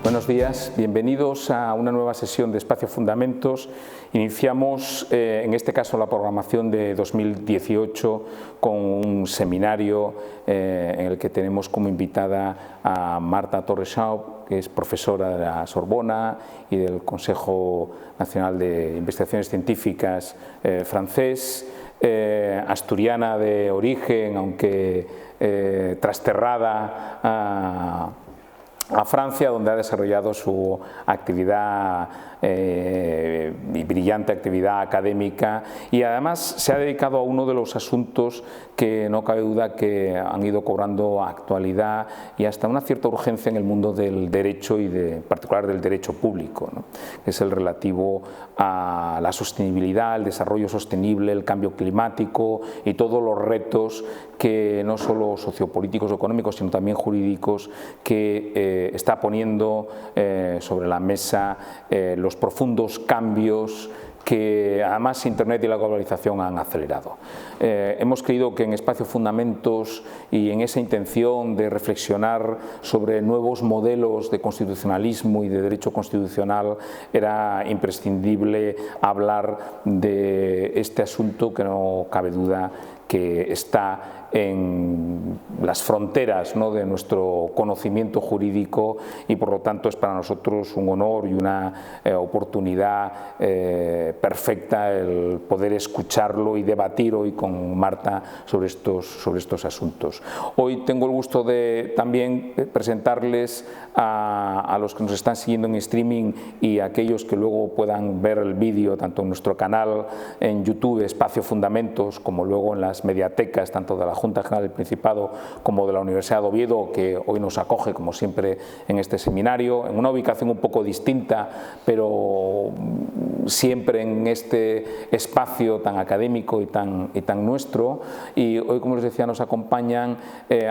Buenos días, bienvenidos a una nueva sesión de Espacio Fundamentos. Iniciamos, en este caso, la programación de 2018 con un seminario en el que tenemos como invitada a Marta Torres-Schaub, que es profesora de la Sorbona y del Consejo Nacional de Investigaciones Científicas francés, asturiana de origen, aunque trasterrada a Francia, donde ha desarrollado su actividad y brillante actividad académica, y además se ha dedicado a uno de los asuntos que no cabe duda que han ido cobrando actualidad y hasta una cierta urgencia en el mundo del derecho y en particular del derecho público, ¿no? Que es el relativo a la sostenibilidad, el desarrollo sostenible, el cambio climático y todos los retos que no solo sociopolíticos o económicos, sino también jurídicos que está poniendo sobre la mesa los profundos cambios que además Internet y la globalización han acelerado. Hemos creído que en Espacio Fundamentos y en esa intención de reflexionar sobre nuevos modelos de constitucionalismo y de derecho constitucional era imprescindible hablar de este asunto que no cabe duda que está en las fronteras, ¿no?, de nuestro conocimiento jurídico, y por lo tanto es para nosotros un honor y una oportunidad perfecta el poder escucharlo y debatir hoy con Marta sobre estos asuntos. Hoy tengo el gusto de también presentarles a los que nos están siguiendo en streaming y a aquellos que luego puedan ver el vídeo tanto en nuestro canal en YouTube Espacio Fundamentos como luego en las mediatecas tanto de la Junta General del Principado como de la Universidad de Oviedo, que hoy nos acoge como siempre en este seminario, en una ubicación un poco distinta, pero siempre en este espacio tan académico y tan nuestro. Y hoy, como les decía, nos acompañan,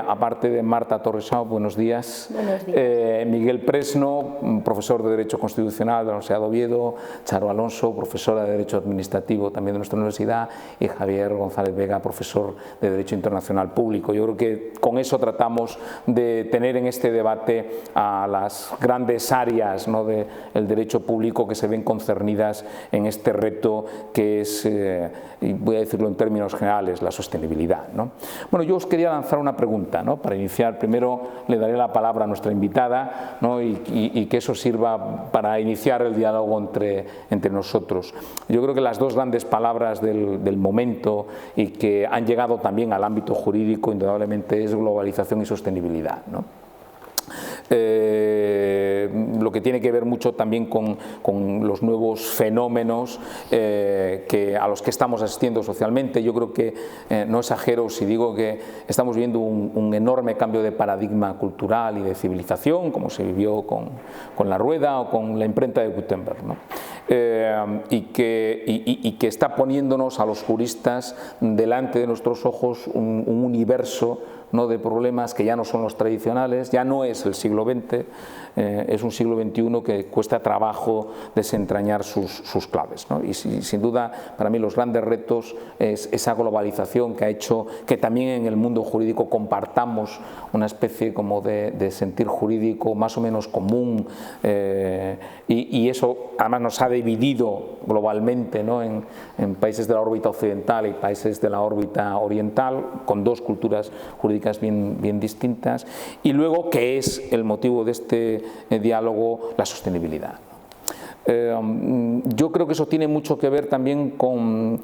aparte de Marta Torres-Schaub, buenos días. Buenos días. Miguel Presno, profesor de Derecho Constitucional de la Universidad de Oviedo, Charo Alonso, profesora de Derecho Administrativo también de nuestra universidad, y Javier González Vega, profesor de Derecho Internacional Público. Yo creo que con eso tratamos de tener en este debate a las grandes áreas, ¿no?, del derecho público que se ven concernidas en este reto que es, y voy a decirlo en términos generales, la sostenibilidad, ¿no? Bueno, yo os quería lanzar una pregunta, ¿no?, para iniciar. Primero le daré la palabra a nuestra invitada, ¿no?, y que eso sirva para iniciar el diálogo entre nosotros. Yo creo que las dos grandes palabras del momento y que han llegado también al ámbito jurídico indudablemente es globalización y sostenibilidad, ¿no? Lo que tiene que ver mucho también con los nuevos fenómenos a los que estamos asistiendo socialmente. Yo creo que no exagero si digo que estamos viendo un enorme cambio de paradigma cultural y de civilización, como se vivió con la rueda o con la imprenta de Gutenberg, ¿no? Y que está poniéndonos a los juristas delante de nuestros ojos un universo, ¿no?, de problemas que ya no son los tradicionales, ya no es el siglo XX, es un siglo XXI que cuesta trabajo desentrañar sus claves, ¿no? Y sin duda para mí los grandes retos es esa globalización que ha hecho que también en el mundo jurídico compartamos una especie como de sentir jurídico más o menos común, y eso además nos ha dividido globalmente, ¿no?, en países de la órbita occidental y países de la órbita oriental, con dos culturas jurídicas bien distintas. Y luego, ¿qué es el motivo de este diálogo? La sostenibilidad. Yo creo que eso tiene mucho que ver también con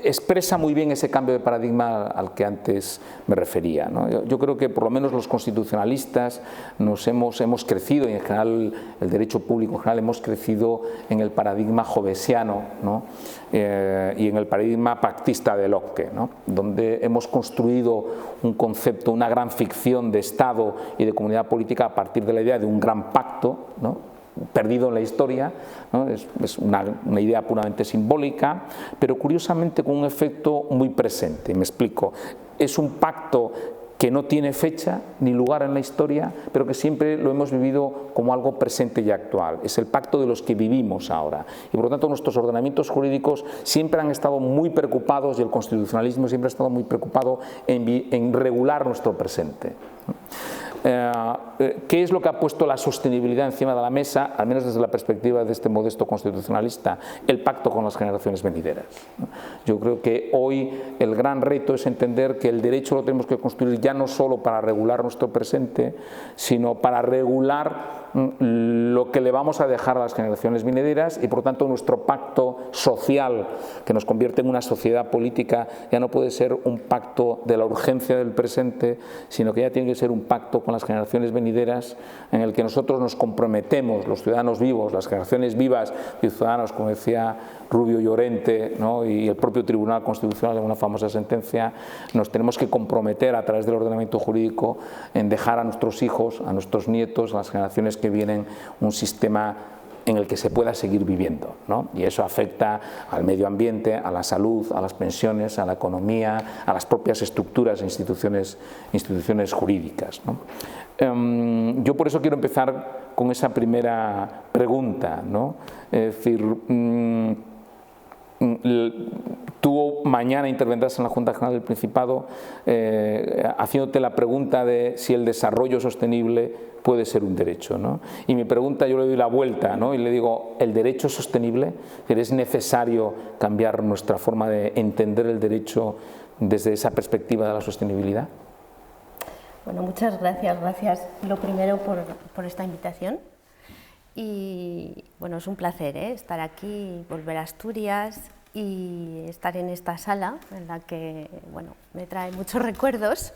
expresa muy bien ese cambio de paradigma al que antes me refería, ¿no? Yo creo que por lo menos los constitucionalistas hemos crecido, y en general el derecho público en general hemos crecido en el paradigma jovesiano, ¿no? Y en el paradigma pactista de Locke, ¿no? Donde hemos construido un concepto, una gran ficción de Estado y de comunidad política a partir de la idea de un gran pacto, ¿no? Perdido en la historia, ¿no? Es una idea puramente simbólica, pero curiosamente con un efecto muy presente. Me explico. Es un pacto que no tiene fecha ni lugar en la historia, pero que siempre lo hemos vivido como algo presente y actual. Es el pacto de los que vivimos ahora. Y por lo tanto nuestros ordenamientos jurídicos siempre han estado muy preocupados, y el constitucionalismo siempre ha estado muy preocupado en regular nuestro presente. ¿Qué es lo que ha puesto la sostenibilidad encima de la mesa, al menos desde la perspectiva de este modesto constitucionalista? El pacto con las generaciones venideras. Yo creo que hoy el gran reto es entender que el derecho lo tenemos que construir ya no solo para regular nuestro presente, sino para regular lo que le vamos a dejar a las generaciones venideras, y por lo tanto nuestro pacto social, que nos convierte en una sociedad política, ya no puede ser un pacto de la urgencia del presente, sino que ya tiene que ser un pacto con las generaciones venideras, en el que nosotros nos comprometemos, los ciudadanos vivos, las generaciones vivas y ciudadanos, como decía Rubio Llorente, ¿no? Y el propio Tribunal Constitucional en una famosa sentencia, nos tenemos que comprometer a través del ordenamiento jurídico en dejar a nuestros hijos, a nuestros nietos, a las generaciones que vienen, un sistema en el que se pueda seguir viviendo, ¿no? Y eso afecta al medio ambiente, a la salud, a las pensiones, a la economía, a las propias estructuras e instituciones jurídicas, ¿no? Yo por eso quiero empezar con esa primera pregunta, ¿no? Es decir, tú mañana intervendrás en la Junta General del Principado haciéndote la pregunta de si el desarrollo sostenible puede ser un derecho, ¿no? Y mi pregunta yo le doy la vuelta, ¿no? Y le digo, ¿el derecho sostenible? ¿Es necesario cambiar nuestra forma de entender el derecho desde esa perspectiva de la sostenibilidad? Bueno, muchas gracias. Gracias lo primero por esta invitación. Y bueno, es un placer, estar aquí, volver a Asturias y estar en esta sala en la que, bueno, me trae muchos recuerdos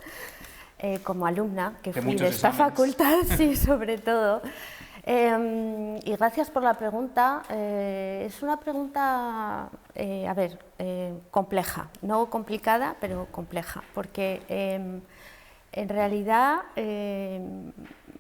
como alumna que fui de esta facultad, sí, sobre todo. Y gracias por la pregunta. Es una pregunta, compleja, no complicada, pero compleja, porque en realidad,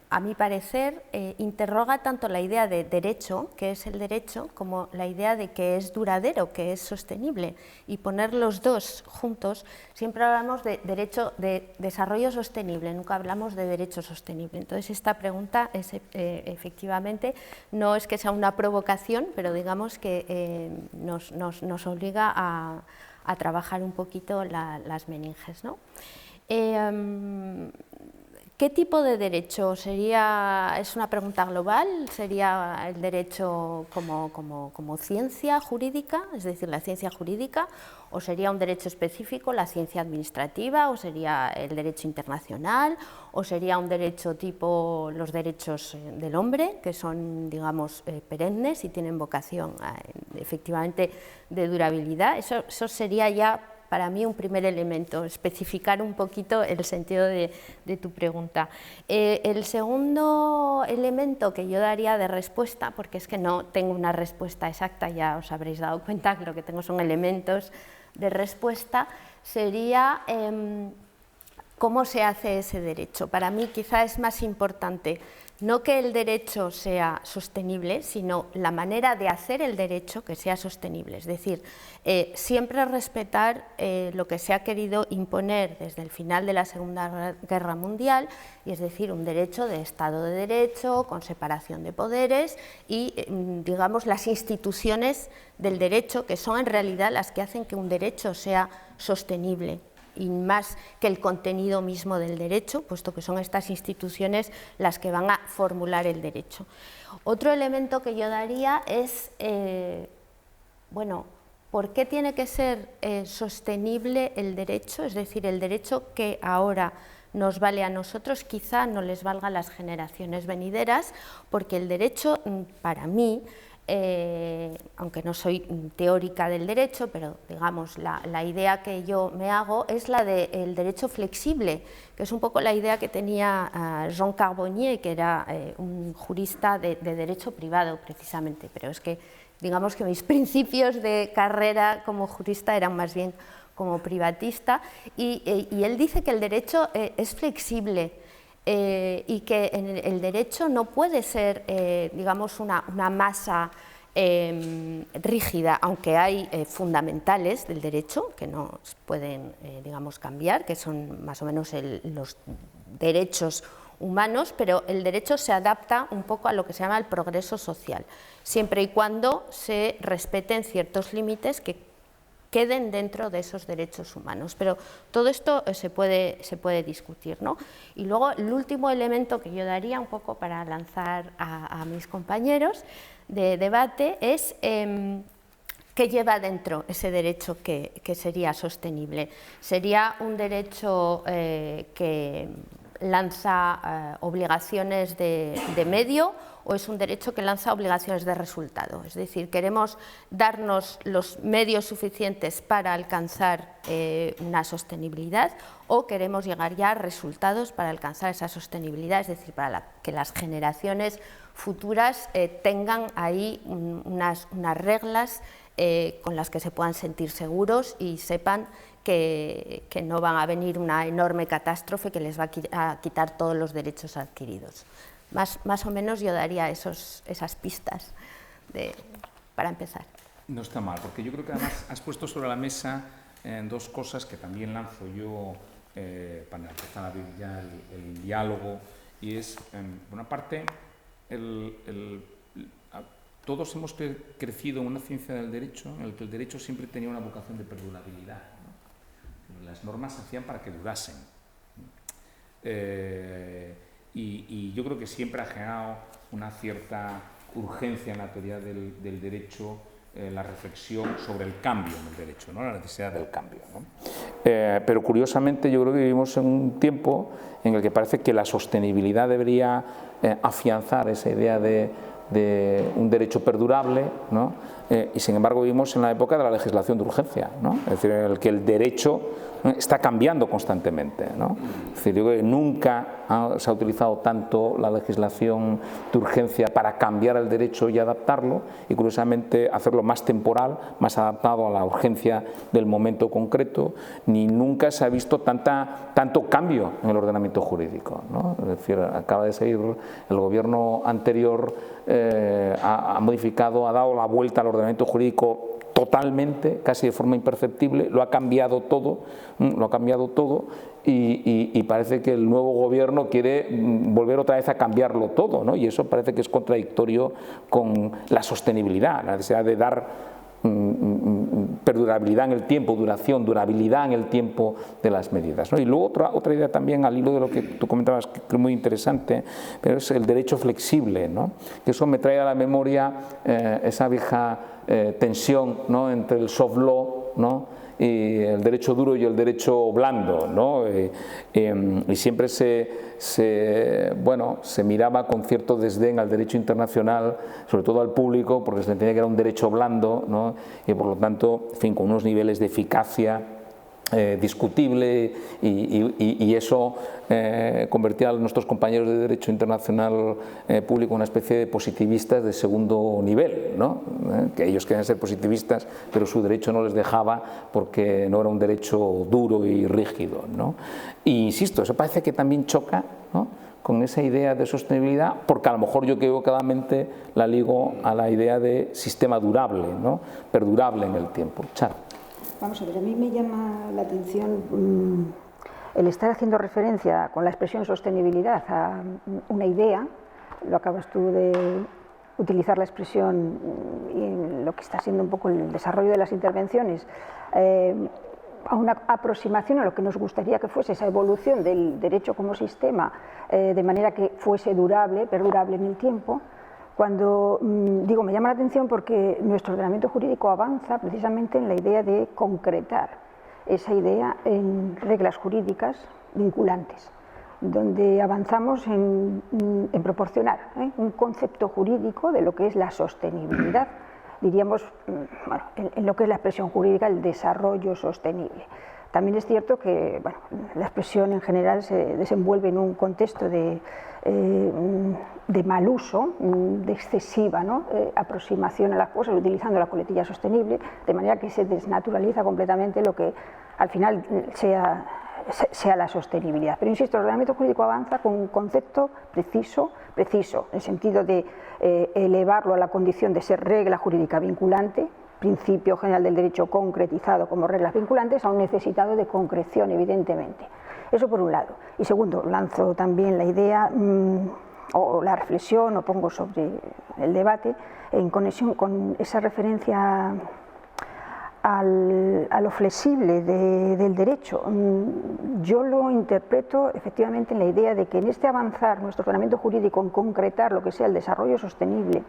a mi parecer, interroga tanto la idea de derecho, que es el derecho, como la idea de que es duradero, que es sostenible. Y poner los dos juntos, siempre hablamos de derecho de desarrollo sostenible, nunca hablamos de derecho sostenible. Entonces, esta pregunta es, efectivamente, no es que sea una provocación, pero digamos que nos obliga a trabajar un poquito las meninges, ¿no? ¿Qué tipo de derecho sería? ¿Es una pregunta global? ¿Sería el derecho como ciencia jurídica, es decir, la ciencia jurídica? ¿O sería un derecho específico, la ciencia administrativa? ¿O sería el derecho internacional? ¿O sería un derecho tipo los derechos del hombre, que son, digamos, perennes y tienen vocación, efectivamente, de durabilidad? Eso sería ya, para mí, un primer elemento, especificar un poquito el sentido de tu pregunta. El segundo elemento que yo daría de respuesta, porque es que no tengo una respuesta exacta, ya os habréis dado cuenta que lo que tengo son elementos de respuesta, sería cómo se hace ese derecho. Para mí quizá es más importante no que el derecho sea sostenible, sino la manera de hacer el derecho que sea sostenible. Es decir, siempre respetar lo que se ha querido imponer desde el final de la Segunda Guerra Mundial, y es decir, un derecho de Estado de Derecho, con separación de poderes y, digamos, las instituciones del derecho, que son en realidad las que hacen que un derecho sea sostenible, y más que el contenido mismo del derecho, puesto que son estas instituciones las que van a formular el derecho. Otro elemento que yo daría es, bueno, ¿por qué tiene que ser sostenible el derecho? Es decir, el derecho que ahora nos vale a nosotros, quizá no les valga a las generaciones venideras, porque el derecho, para mí, aunque no soy teórica del derecho, pero digamos la idea que yo me hago es la del derecho flexible, que es un poco la idea que tenía Jean Carbonnier, que era un jurista de derecho privado precisamente, pero es que digamos que mis principios de carrera como jurista eran más bien como privatista, y él dice que el derecho es flexible, y que el derecho no puede ser, digamos, una masa rígida, aunque hay fundamentales del derecho que no pueden, digamos, cambiar, que son más o menos los derechos humanos, pero el derecho se adapta un poco a lo que se llama el progreso social, siempre y cuando se respeten ciertos límites que queden dentro de esos derechos humanos. Pero todo esto se puede discutir, ¿no? Y luego el último elemento que yo daría un poco para lanzar a mis compañeros de debate es qué lleva dentro ese derecho que sería sostenible. ¿Sería un derecho que lanza obligaciones de medio, o es un derecho que lanza obligaciones de resultado? Es decir, queremos darnos los medios suficientes para alcanzar una sostenibilidad, o queremos llegar ya a resultados para alcanzar esa sostenibilidad, es decir, para que las generaciones futuras tengan ahí unas reglas con las que se puedan sentir seguros y sepan que no van a venir una enorme catástrofe que les va a quitar todos los derechos adquiridos. Más o menos yo daría esas pistas para empezar. No está mal, porque yo creo que además has puesto sobre la mesa dos cosas que también lanzo yo para empezar a abrir ya el diálogo, y es, por una parte, todos hemos crecido en una ciencia del derecho en el que el derecho siempre tenía una vocación de perdurabilidad, ¿no? Las normas se hacían para que durasen. Y yo creo que siempre ha generado una cierta urgencia en la teoría del derecho, la reflexión sobre el cambio en el derecho, ¿no? La necesidad del cambio, ¿no? Pero curiosamente yo creo que vivimos en un tiempo en el que parece que la sostenibilidad debería afianzar esa idea de un derecho perdurable, ¿no? Y sin embargo vivimos en la época de la legislación de urgencia, ¿no? Es decir, en el que el derecho está cambiando constantemente, ¿no? Es decir, yo creo que nunca se ha utilizado tanto la legislación de urgencia para cambiar el derecho y adaptarlo, y curiosamente hacerlo más temporal, más adaptado a la urgencia del momento concreto, ni nunca se ha visto tanto cambio en el ordenamiento jurídico, ¿no? Es decir, acaba de salir el gobierno anterior, ha modificado, ha dado la vuelta al ordenamiento jurídico totalmente, casi de forma imperceptible, lo ha cambiado todo, y parece que el nuevo gobierno quiere volver otra vez a cambiarlo todo, ¿no? Y eso parece que es contradictorio con la sostenibilidad, la necesidad de dar perdurabilidad en el tiempo, durabilidad en el tiempo de las medidas, ¿no? Y luego otra idea también al hilo de lo que tú comentabas, que es muy interesante, pero es el derecho flexible, ¿no? Que eso me trae a la memoria esa vieja tensión, ¿no? Entre el soft law, ¿no? Y el derecho duro y el derecho blando, ¿no? Y siempre se miraba con cierto desdén al derecho internacional, sobre todo al público, porque se entendía que era un derecho blando, ¿no? Y por lo tanto, en fin, con unos niveles de eficacia discutible, y eso convertía a nuestros compañeros de derecho internacional público en una especie de positivistas de segundo nivel, ¿no? Que ellos querían ser positivistas, pero su derecho no les dejaba porque no era un derecho duro y rígido, ¿no? Y insisto, eso parece que también choca, ¿no?, con esa idea de sostenibilidad, porque a lo mejor yo equivocadamente la ligo a la idea de sistema durable, ¿no?, perdurable en el tiempo. Char. Vamos a ver, a mí me llama la atención el estar haciendo referencia con la expresión sostenibilidad a una idea. Lo acabas tú de utilizar la expresión y lo que está siendo un poco el desarrollo de las intervenciones, a una aproximación a lo que nos gustaría que fuese esa evolución del derecho como sistema, de manera que fuese durable, perdurable en el tiempo. Cuando digo, me llama la atención porque nuestro ordenamiento jurídico avanza precisamente en la idea de concretar esa idea en reglas jurídicas vinculantes. donde avanzamos en proporcionar un concepto jurídico de lo que es la sostenibilidad, diríamos, bueno, en lo que es la expresión jurídica, el desarrollo sostenible. También es cierto que bueno, la expresión en general se desenvuelve en un contexto de mal uso, de excesiva, ¿no? Aproximación a las cosas utilizando la coletilla sostenible, de manera que se desnaturaliza completamente lo que al final sea la sostenibilidad. Pero insisto, el ordenamiento jurídico avanza con un concepto preciso, en el sentido de elevarlo a la condición de ser regla jurídica vinculante, principio general del derecho concretizado como reglas vinculantes, aún necesitado de concreción, evidentemente. Eso por un lado. Y segundo, lanzo también la idea o la reflexión, o pongo sobre el debate, en conexión con esa referencia a lo flexible del derecho. Yo lo interpreto efectivamente en la idea de que en este avanzar nuestro ordenamiento jurídico en concretar lo que sea el desarrollo sostenible,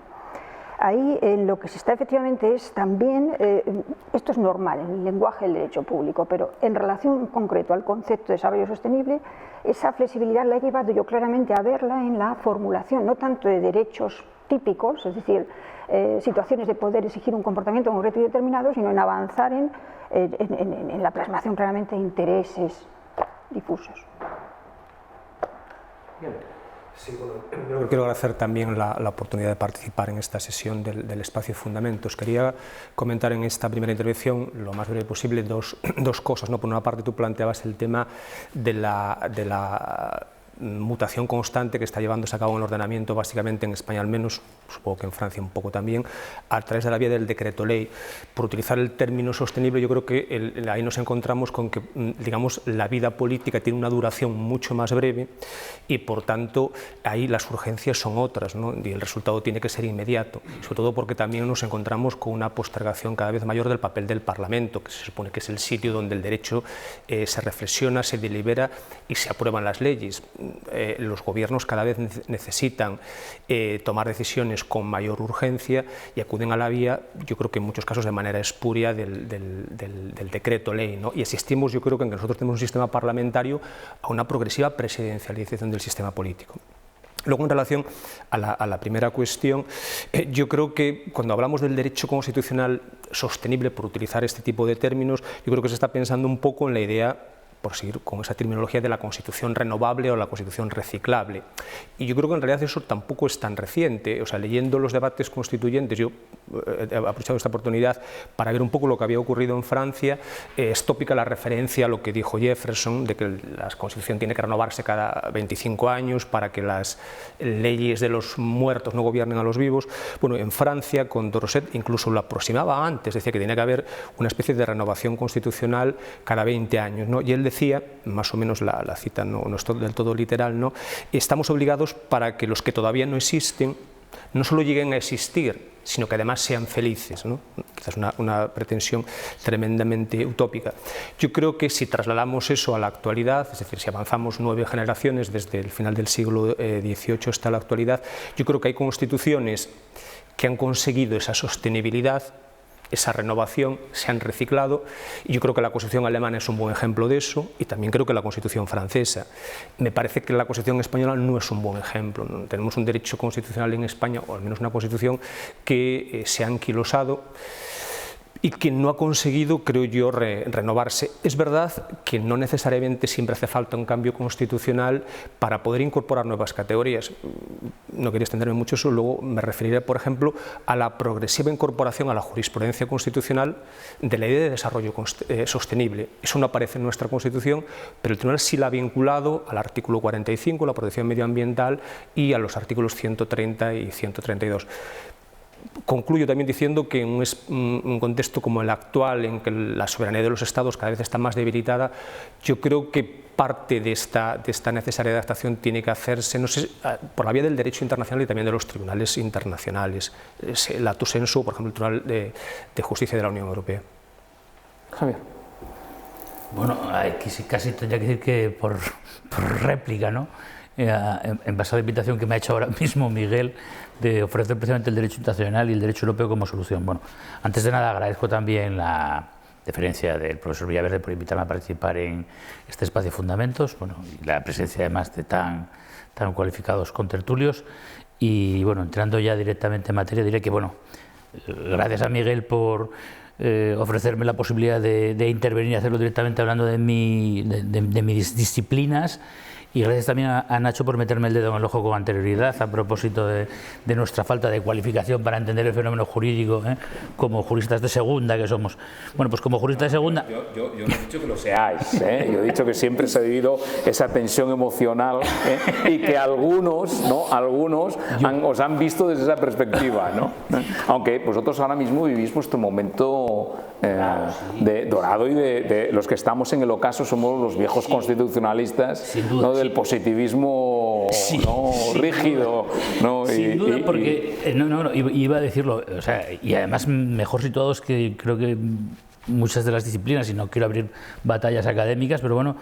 ahí en lo que se está efectivamente es también, esto es normal en el lenguaje del derecho público, pero en relación en concreto al concepto de desarrollo sostenible, esa flexibilidad la he llevado yo claramente a verla en la formulación, no tanto de derechos típicos, es decir, situaciones de poder exigir un comportamiento concreto y determinado, sino en avanzar en la plasmación claramente de intereses difusos. Bien. Sí, bueno, yo quiero agradecer también la oportunidad de participar en esta sesión del Espacio Fundamentos. Quería comentar en esta primera intervención, lo más breve posible, dos cosas, ¿no? Por una parte, tú planteabas el tema de la mutación constante que está llevándose a cabo en el ordenamiento, básicamente en España al menos, supongo que en Francia un poco también, a través de la vía del decreto ley. Por utilizar el término sostenible, yo creo que ahí nos encontramos con que, digamos, la vida política tiene una duración mucho más breve y, por tanto, ahí las urgencias son otras, ¿no? Y el resultado tiene que ser inmediato, sobre todo porque también nos encontramos con una postergación cada vez mayor del papel del Parlamento, que se supone que es el sitio donde el derecho se reflexiona, se delibera y se aprueban las leyes. Los gobiernos cada vez necesitan tomar decisiones con mayor urgencia y acuden a la vía, yo creo que en muchos casos de manera espuria, del decreto ley, ¿no? Y asistimos, yo creo que nosotros tenemos un sistema parlamentario a una progresiva presidencialización del sistema político. Luego, en relación a la primera cuestión, yo creo que cuando hablamos del derecho constitucional sostenible, por utilizar este tipo de términos, yo creo que se está pensando un poco en la idea, por seguir con esa terminología, de la Constitución renovable o la Constitución reciclable. Y yo creo que en realidad eso tampoco es tan reciente. O sea, leyendo los debates constituyentes, yo he aprovechado esta oportunidad para ver un poco lo que había ocurrido en Francia. Es tópica la referencia a lo que dijo Jefferson, de que la Constitución tiene que renovarse cada 25 años para que las leyes de los muertos no gobiernen a los vivos. Bueno, en Francia, con Dorset, incluso lo aproximaba antes, decía que tenía que haber una especie de renovación constitucional cada 20 años, ¿no? Y él decía, más o menos la cita no es del todo literal, ¿no? Estamos obligados para que los que todavía no existen no solo lleguen a existir, sino que además sean felices, ¿no? Quizás una pretensión tremendamente utópica. Yo creo que si trasladamos eso a la actualidad, es decir, si avanzamos 9 generaciones desde el final del siglo XVIII hasta la actualidad, yo creo que hay constituciones que han conseguido esa sostenibilidad, esa renovación, se han reciclado, y yo creo que la Constitución alemana es un buen ejemplo de eso, y también creo que la Constitución francesa. Me parece que la Constitución española no es un buen ejemplo, ¿no? Tenemos un derecho constitucional en España, o al menos una Constitución que se ha anquilosado y que no ha conseguido, creo yo, renovarse. Es verdad que no necesariamente siempre hace falta un cambio constitucional para poder incorporar nuevas categorías. No quería extenderme mucho eso, luego me referiré, por ejemplo, a la progresiva incorporación a la jurisprudencia constitucional de la idea de desarrollo sostenible. Eso no aparece en nuestra Constitución, pero el Tribunal sí la ha vinculado al artículo 45, la protección medioambiental, y a los artículos 130 y 132. Concluyo también diciendo que en un contexto como el actual, en que la soberanía de los Estados cada vez está más debilitada, yo creo que parte de esta necesaria adaptación tiene que hacerse, no sé, por la vía del derecho internacional y también de los tribunales internacionales. El lato sensu, por ejemplo, el Tribunal de Justicia de la Unión Europea. Javier. Bueno, casi tendría que decir que por réplica, ¿no? En base a la invitación que me ha hecho ahora mismo Miguel, de ofrecer precisamente el derecho internacional y el derecho europeo como solución. Bueno, antes de nada agradezco también la deferencia del profesor Villaverde por invitarme a participar en este espacio de Fundamentos, bueno, y la presencia además de tan cualificados contertulios. Y bueno, entrando ya directamente en materia, diré que bueno, gracias a Miguel por ofrecerme la posibilidad de intervenir y hacerlo directamente hablando de mis disciplinas. Y gracias también a Nacho por meterme el dedo en el ojo con anterioridad a propósito de nuestra falta de cualificación para entender el fenómeno jurídico, como juristas de segunda que somos. Bueno, pues como juristas de segunda... Yo no he dicho que lo seáis, yo he dicho que siempre se ha vivido esa tensión emocional y que algunos os han visto desde esa perspectiva, ¿no? Aunque vosotros ahora mismo vivís vuestro momento de dorado y de los que estamos en el ocaso somos los viejos constitucionalistas, ¿no? Del positivismo rígido, ¿no? Sin duda, porque iba a decirlo, o sea, y además mejor situados que creo que muchas de las disciplinas, y no quiero abrir batallas académicas, pero bueno,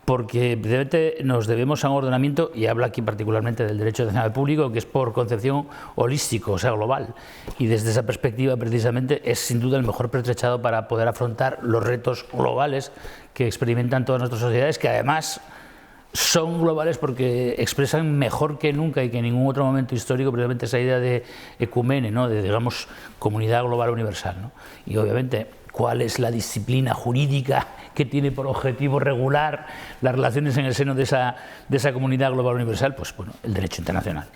porque precisamente nos debemos a un ordenamiento, y hablo aquí particularmente del derecho nacional público, que es por concepción holístico, o sea, global, y desde esa perspectiva precisamente es sin duda el mejor pertrechado para poder afrontar los retos globales que experimentan todas nuestras sociedades, que además son globales porque expresan mejor que nunca y que en ningún otro momento histórico precisamente esa idea de ecumene, ¿no? De, digamos, comunidad global universal, ¿no? Y obviamente, ¿cuál es la disciplina jurídica que tiene por objetivo regular las relaciones en el seno de esa comunidad global universal? Pues bueno, el derecho internacional.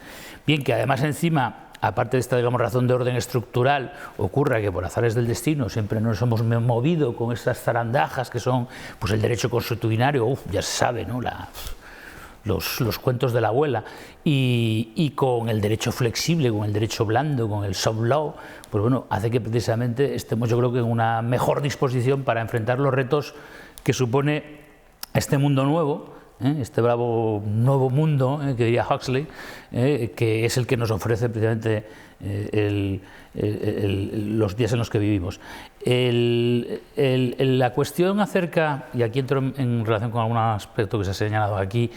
Bien, que además encima, aparte de esta, digamos, razón de orden estructural, ocurra que por azares del destino siempre nos hemos movido con estas zarandajas que son pues el derecho consuetudinario, ya se sabe, ¿no? Los cuentos de la abuela, y con el derecho flexible, con el derecho blando, con el soft law, pues bueno, hace que precisamente estemos, yo creo que en una mejor disposición para enfrentar los retos que supone este mundo nuevo, este bravo nuevo mundo, que diría Huxley, que es el que nos ofrece precisamente los días en los que vivimos. La cuestión acerca, y aquí entro en relación con algún aspecto que se ha señalado aquí,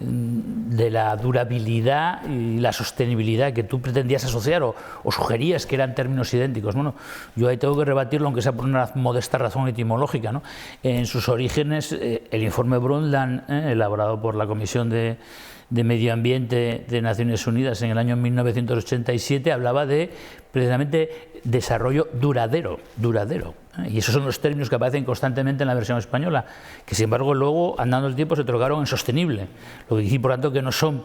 de la durabilidad y la sostenibilidad que tú pretendías asociar o sugerías que eran términos idénticos. Bueno, yo ahí tengo que rebatirlo, aunque sea por una modesta razón etimológica, ¿no? En sus orígenes, el informe Brundtland, elaborado por la Comisión de Medio Ambiente de Naciones Unidas en el año 1987, hablaba de precisamente desarrollo duradero, y esos son los términos que aparecen constantemente en la versión española, que sin embargo luego, andando el tiempo, se trocaron en sostenible, lo que dice por tanto que no son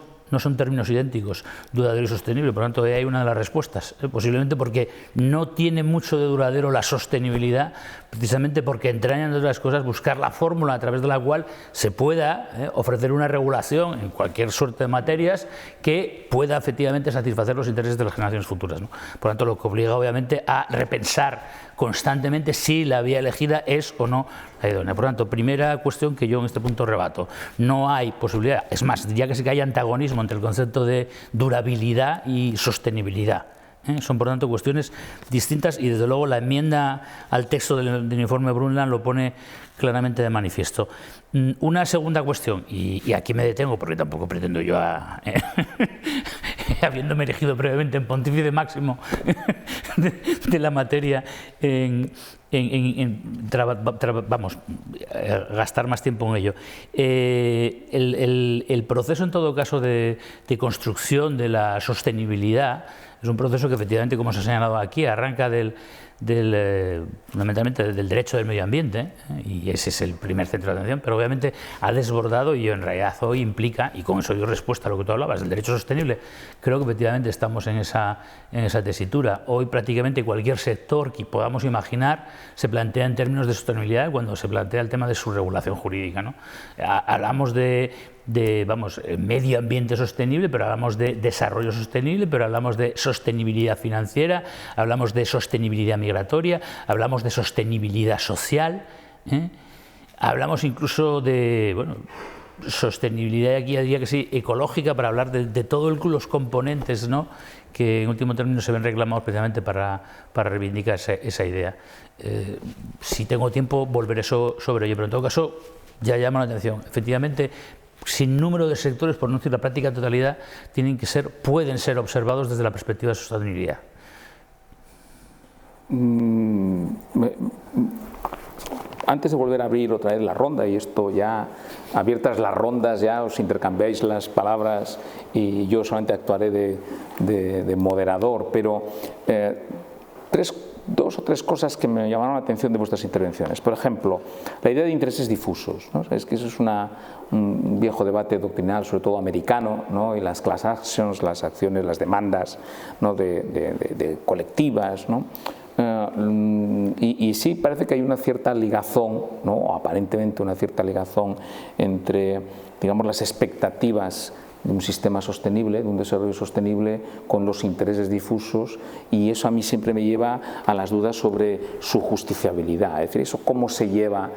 términos idénticos, duradero y sostenible. Por lo tanto, ahí hay una de las respuestas, posiblemente porque no tiene mucho de duradero la sostenibilidad, precisamente porque entraña, entre otras cosas, buscar la fórmula a través de la cual se pueda ofrecer una regulación en cualquier suerte de materias que pueda efectivamente satisfacer los intereses de las generaciones futuras, ¿no? Por lo tanto, lo que obliga obviamente a repensar constantemente si la vía elegida es o no la idónea. Por lo tanto, primera cuestión que yo en este punto rebato: no hay posibilidad, es más, diría que sí que hay antagonismo entre el concepto de durabilidad y sostenibilidad. Son, por tanto, cuestiones distintas, y desde luego la enmienda al texto del informe Brundtland lo pone claramente de manifiesto. Una segunda cuestión, y aquí me detengo porque tampoco pretendo yo, habiéndome elegido previamente en pontífice máximo de la materia, gastar más tiempo en ello. El proceso, en todo caso, de construcción de la sostenibilidad es un proceso que efectivamente, como se ha señalado aquí, arranca fundamentalmente del derecho del medio ambiente, y ese es el primer centro de atención, pero obviamente ha desbordado, y en realidad hoy implica, y con eso dio respuesta a lo que tú hablabas, del derecho sostenible. Creo que efectivamente estamos en esa tesitura. Hoy prácticamente cualquier sector que podamos imaginar se plantea en términos de sostenibilidad cuando se plantea el tema de su regulación jurídica, ¿no? Hablamos de medio ambiente sostenible, pero hablamos de desarrollo sostenible, pero hablamos de sostenibilidad financiera, hablamos de sostenibilidad migratoria, hablamos de sostenibilidad social, hablamos incluso de sostenibilidad, aquí diría que sí, ecológica, para hablar de todos los componentes, ¿no?, que en último término se ven reclamados precisamente para reivindicar esa idea. Si tengo tiempo volveré sobre ello, pero en todo caso ya llama la atención. Efectivamente, sin número de sectores, por no decir la práctica totalidad, pueden ser observados desde la perspectiva de sostenibilidad. antes de volver a abrir otra vez la ronda, y esto ya, abiertas las rondas, ya os intercambiáis las palabras y yo solamente actuaré de moderador, pero dos o tres cosas que me llamaron la atención de vuestras intervenciones. Por ejemplo, la idea de intereses difusos, ¿no? Es que eso es un viejo debate doctrinal, sobre todo americano, ¿no? Y las class actions, las acciones, las demandas, ¿no? de colectivas, ¿no? Y sí parece que hay una cierta ligazón, ¿no? O aparentemente una cierta ligazón entre, digamos, las expectativas de un sistema sostenible, de un desarrollo sostenible, con los intereses difusos, y eso a mí siempre me lleva a las dudas sobre su justiciabilidad, es decir, eso cómo se lleva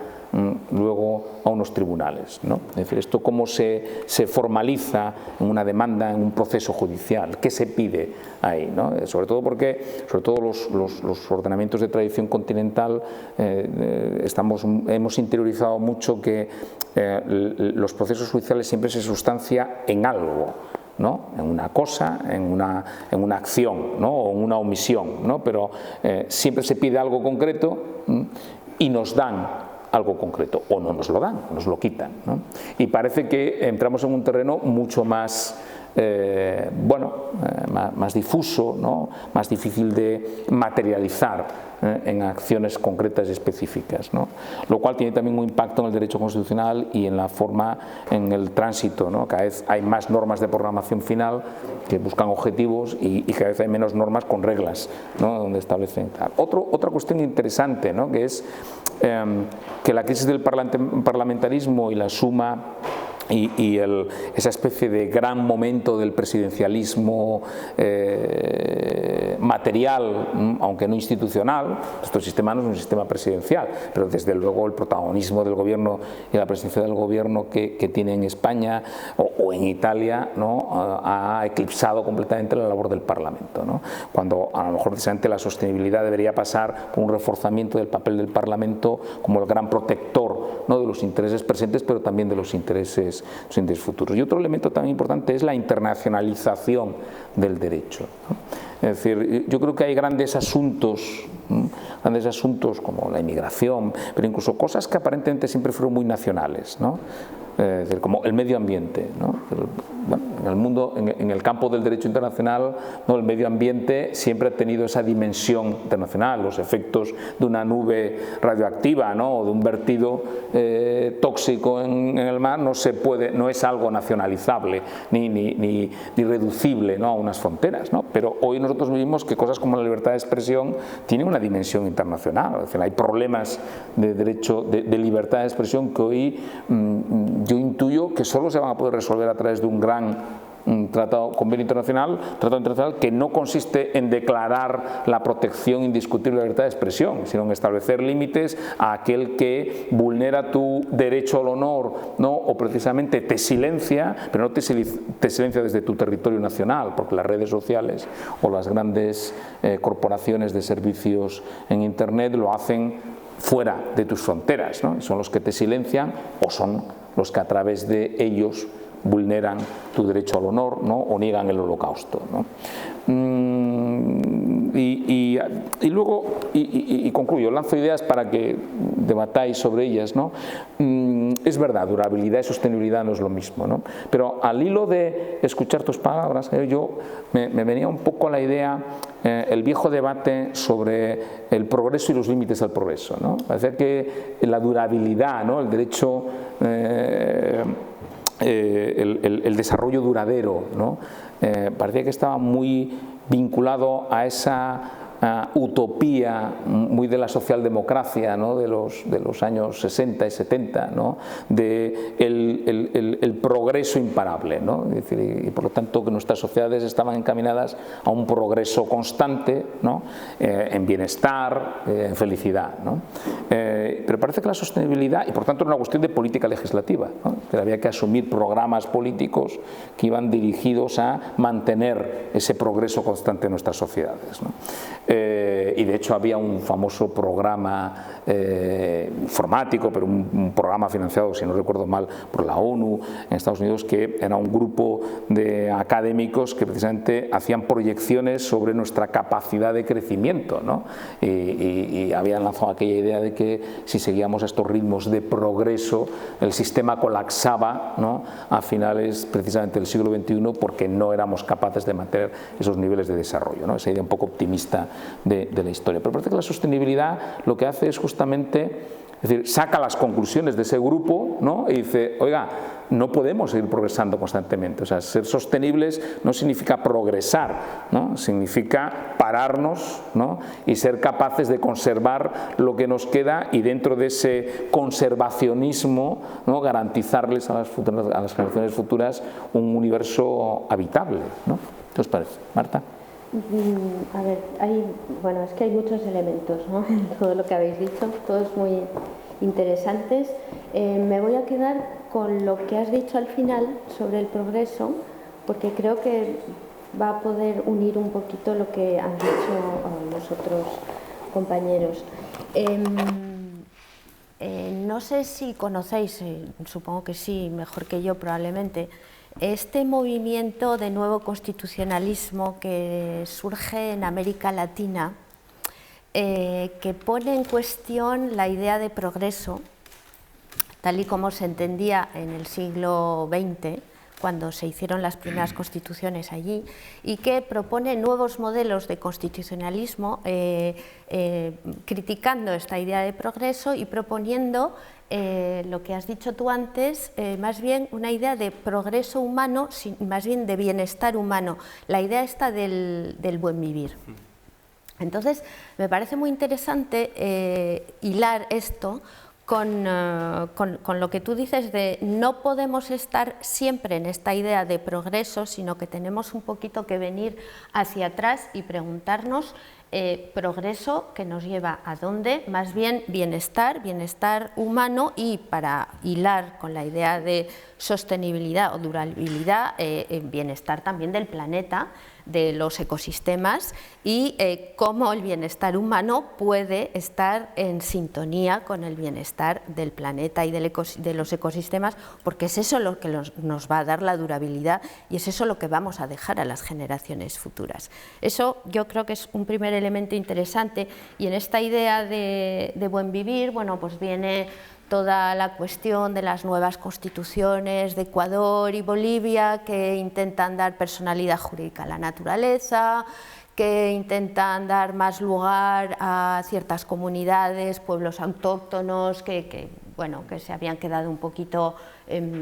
luego a unos tribunales, ¿no? Es decir, esto cómo se formaliza en una demanda, en un proceso judicial, qué se pide ahí, ¿no? Sobre todo porque, sobre todo los ordenamientos de tradición continental, hemos interiorizado mucho que los procesos judiciales siempre se sustancia en algo, ¿no? En una cosa, en una acción, ¿no? O en una omisión, ¿no? Pero siempre se pide algo concreto y nos dan algo concreto, o no nos lo dan, nos lo quitan, ¿no? Y parece que entramos en un terreno mucho más, más difuso, ¿no? Más difícil de materializar en acciones concretas y específicas, ¿no? Lo cual tiene también un impacto en el derecho constitucional y en la forma, en el tránsito, ¿no? Cada vez hay más normas de programación final que buscan objetivos y cada vez hay menos normas con reglas, ¿no? Donde establecen tal. Otra cuestión interesante, ¿no? Que es que la crisis del parlamentarismo y la suma y esa especie de gran momento del presidencialismo material, aunque no institucional, nuestro sistema no es un sistema presidencial, pero desde luego el protagonismo del gobierno y la presencia del gobierno que tiene en España o en Italia, ¿no? Ha eclipsado completamente la labor del Parlamento, ¿no? Cuando a lo mejor precisamente la sostenibilidad debería pasar por un reforzamiento del papel del Parlamento como el gran protector, ¿no? De los intereses presentes, pero también de los intereses futuros. Y otro elemento también importante es la internacionalización del derecho, ¿no? Es decir, yo creo que hay grandes asuntos como la inmigración, pero incluso cosas que aparentemente siempre fueron muy nacionales, ¿no? Es decir, como el medio ambiente, ¿no? Bueno, en el mundo, en el campo del derecho internacional, ¿no? El medio ambiente siempre ha tenido esa dimensión internacional, los efectos de una nube radioactiva, ¿no? O de un vertido tóxico en el mar no es algo nacionalizable ni reducible, ¿no? A unas fronteras, ¿no? Pero hoy nosotros vivimos que cosas como la libertad de expresión tienen una dimensión internacional, es decir, hay problemas de derecho de libertad de expresión que hoy yo intuyo que solo se van a poder resolver a través de un gran convenio internacional, tratado internacional que no consiste en declarar la protección indiscutible de la libertad de expresión, sino en establecer límites a aquel que vulnera tu derecho al honor, ¿no? O precisamente te silencia, pero no te silencia desde tu territorio nacional, porque las redes sociales o las grandes corporaciones de servicios en Internet lo hacen fuera de tus fronteras, ¿no? Son los que te silencian o son los que a través de ellos vulneran tu derecho al honor, ¿no? O niegan el holocausto, ¿no? Y luego, concluyo, lanzo ideas para que debatáis sobre ellas, ¿no? Es verdad, durabilidad y sostenibilidad no es lo mismo, ¿no? Pero al hilo de escuchar tus palabras, me venía un poco a la idea el viejo debate sobre el progreso y los límites al progreso, ¿no? Parece que la durabilidad, ¿no? El derecho, el desarrollo duradero, ¿no? Parecía que estaba muy vinculado a esa utopía muy de la socialdemocracia, ¿no? de los años 60 y 70, ¿no? De el progreso imparable, ¿no? Es decir, y por lo tanto que nuestras sociedades estaban encaminadas a un progreso constante, ¿no? En bienestar, en felicidad, ¿no? Pero parece que la sostenibilidad, y por tanto era una cuestión de política legislativa, ¿no? Que había que asumir programas políticos que iban dirigidos a mantener ese progreso constante en nuestras sociedades, ¿no? Y de hecho había un famoso programa informático, pero un programa financiado, si no recuerdo mal, por la ONU en Estados Unidos, que era un grupo de académicos que precisamente hacían proyecciones sobre nuestra capacidad de crecimiento, ¿no? Y habían lanzado aquella idea de que si seguíamos estos ritmos de progreso, el sistema colapsaba, ¿no?, a finales precisamente del siglo XXI porque no éramos capaces de mantener esos niveles de desarrollo, ¿no?, esa idea un poco optimista de la historia. Pero parece que la sostenibilidad lo que hace es justamente, es decir, saca las conclusiones de ese grupo, ¿no?, y dice, oiga, no podemos seguir progresando constantemente. O sea, ser sostenibles no significa progresar, ¿no?, significa pararnos, ¿no?, y ser capaces de conservar lo que nos queda y dentro de ese conservacionismo, ¿no?, garantizarles a las generaciones futuras un universo habitable, ¿no? ¿Qué os parece, Marta? A ver, bueno, es que hay muchos elementos, ¿no?, en todo lo que habéis dicho, todos muy interesantes. Me voy a quedar con lo que has dicho al final sobre el progreso, porque creo que va a poder unir un poquito lo que han dicho los otros compañeros. No sé si conocéis, supongo que sí, mejor que yo probablemente, este movimiento de nuevo constitucionalismo que surge en América Latina, que pone en cuestión la idea de progreso, tal y como se entendía en el siglo XX, cuando se hicieron las primeras constituciones allí, y que propone nuevos modelos de constitucionalismo, criticando esta idea de progreso y proponiendo lo que has dicho tú antes, más bien una idea de progreso humano, más bien de bienestar humano, la idea esta del buen vivir. Entonces, me parece muy interesante hilar esto con lo que tú dices de no podemos estar siempre en esta idea de progreso, sino que tenemos un poquito que venir hacia atrás y preguntarnos progreso que nos lleva a dónde, más bien bienestar humano, y para hilar con la idea de sostenibilidad o durabilidad, bienestar también del planeta, de los ecosistemas, y cómo el bienestar humano puede estar en sintonía con el bienestar del planeta y de los ecosistemas, porque es eso lo que nos va a dar la durabilidad y es eso lo que vamos a dejar a las generaciones futuras. Eso yo creo que es un primer elemento interesante, y en esta idea de buen vivir, bueno, pues viene toda la cuestión de las nuevas constituciones de Ecuador y Bolivia, que intentan dar personalidad jurídica a la naturaleza, que intentan dar más lugar a ciertas comunidades, pueblos autóctonos que se habían quedado un poquito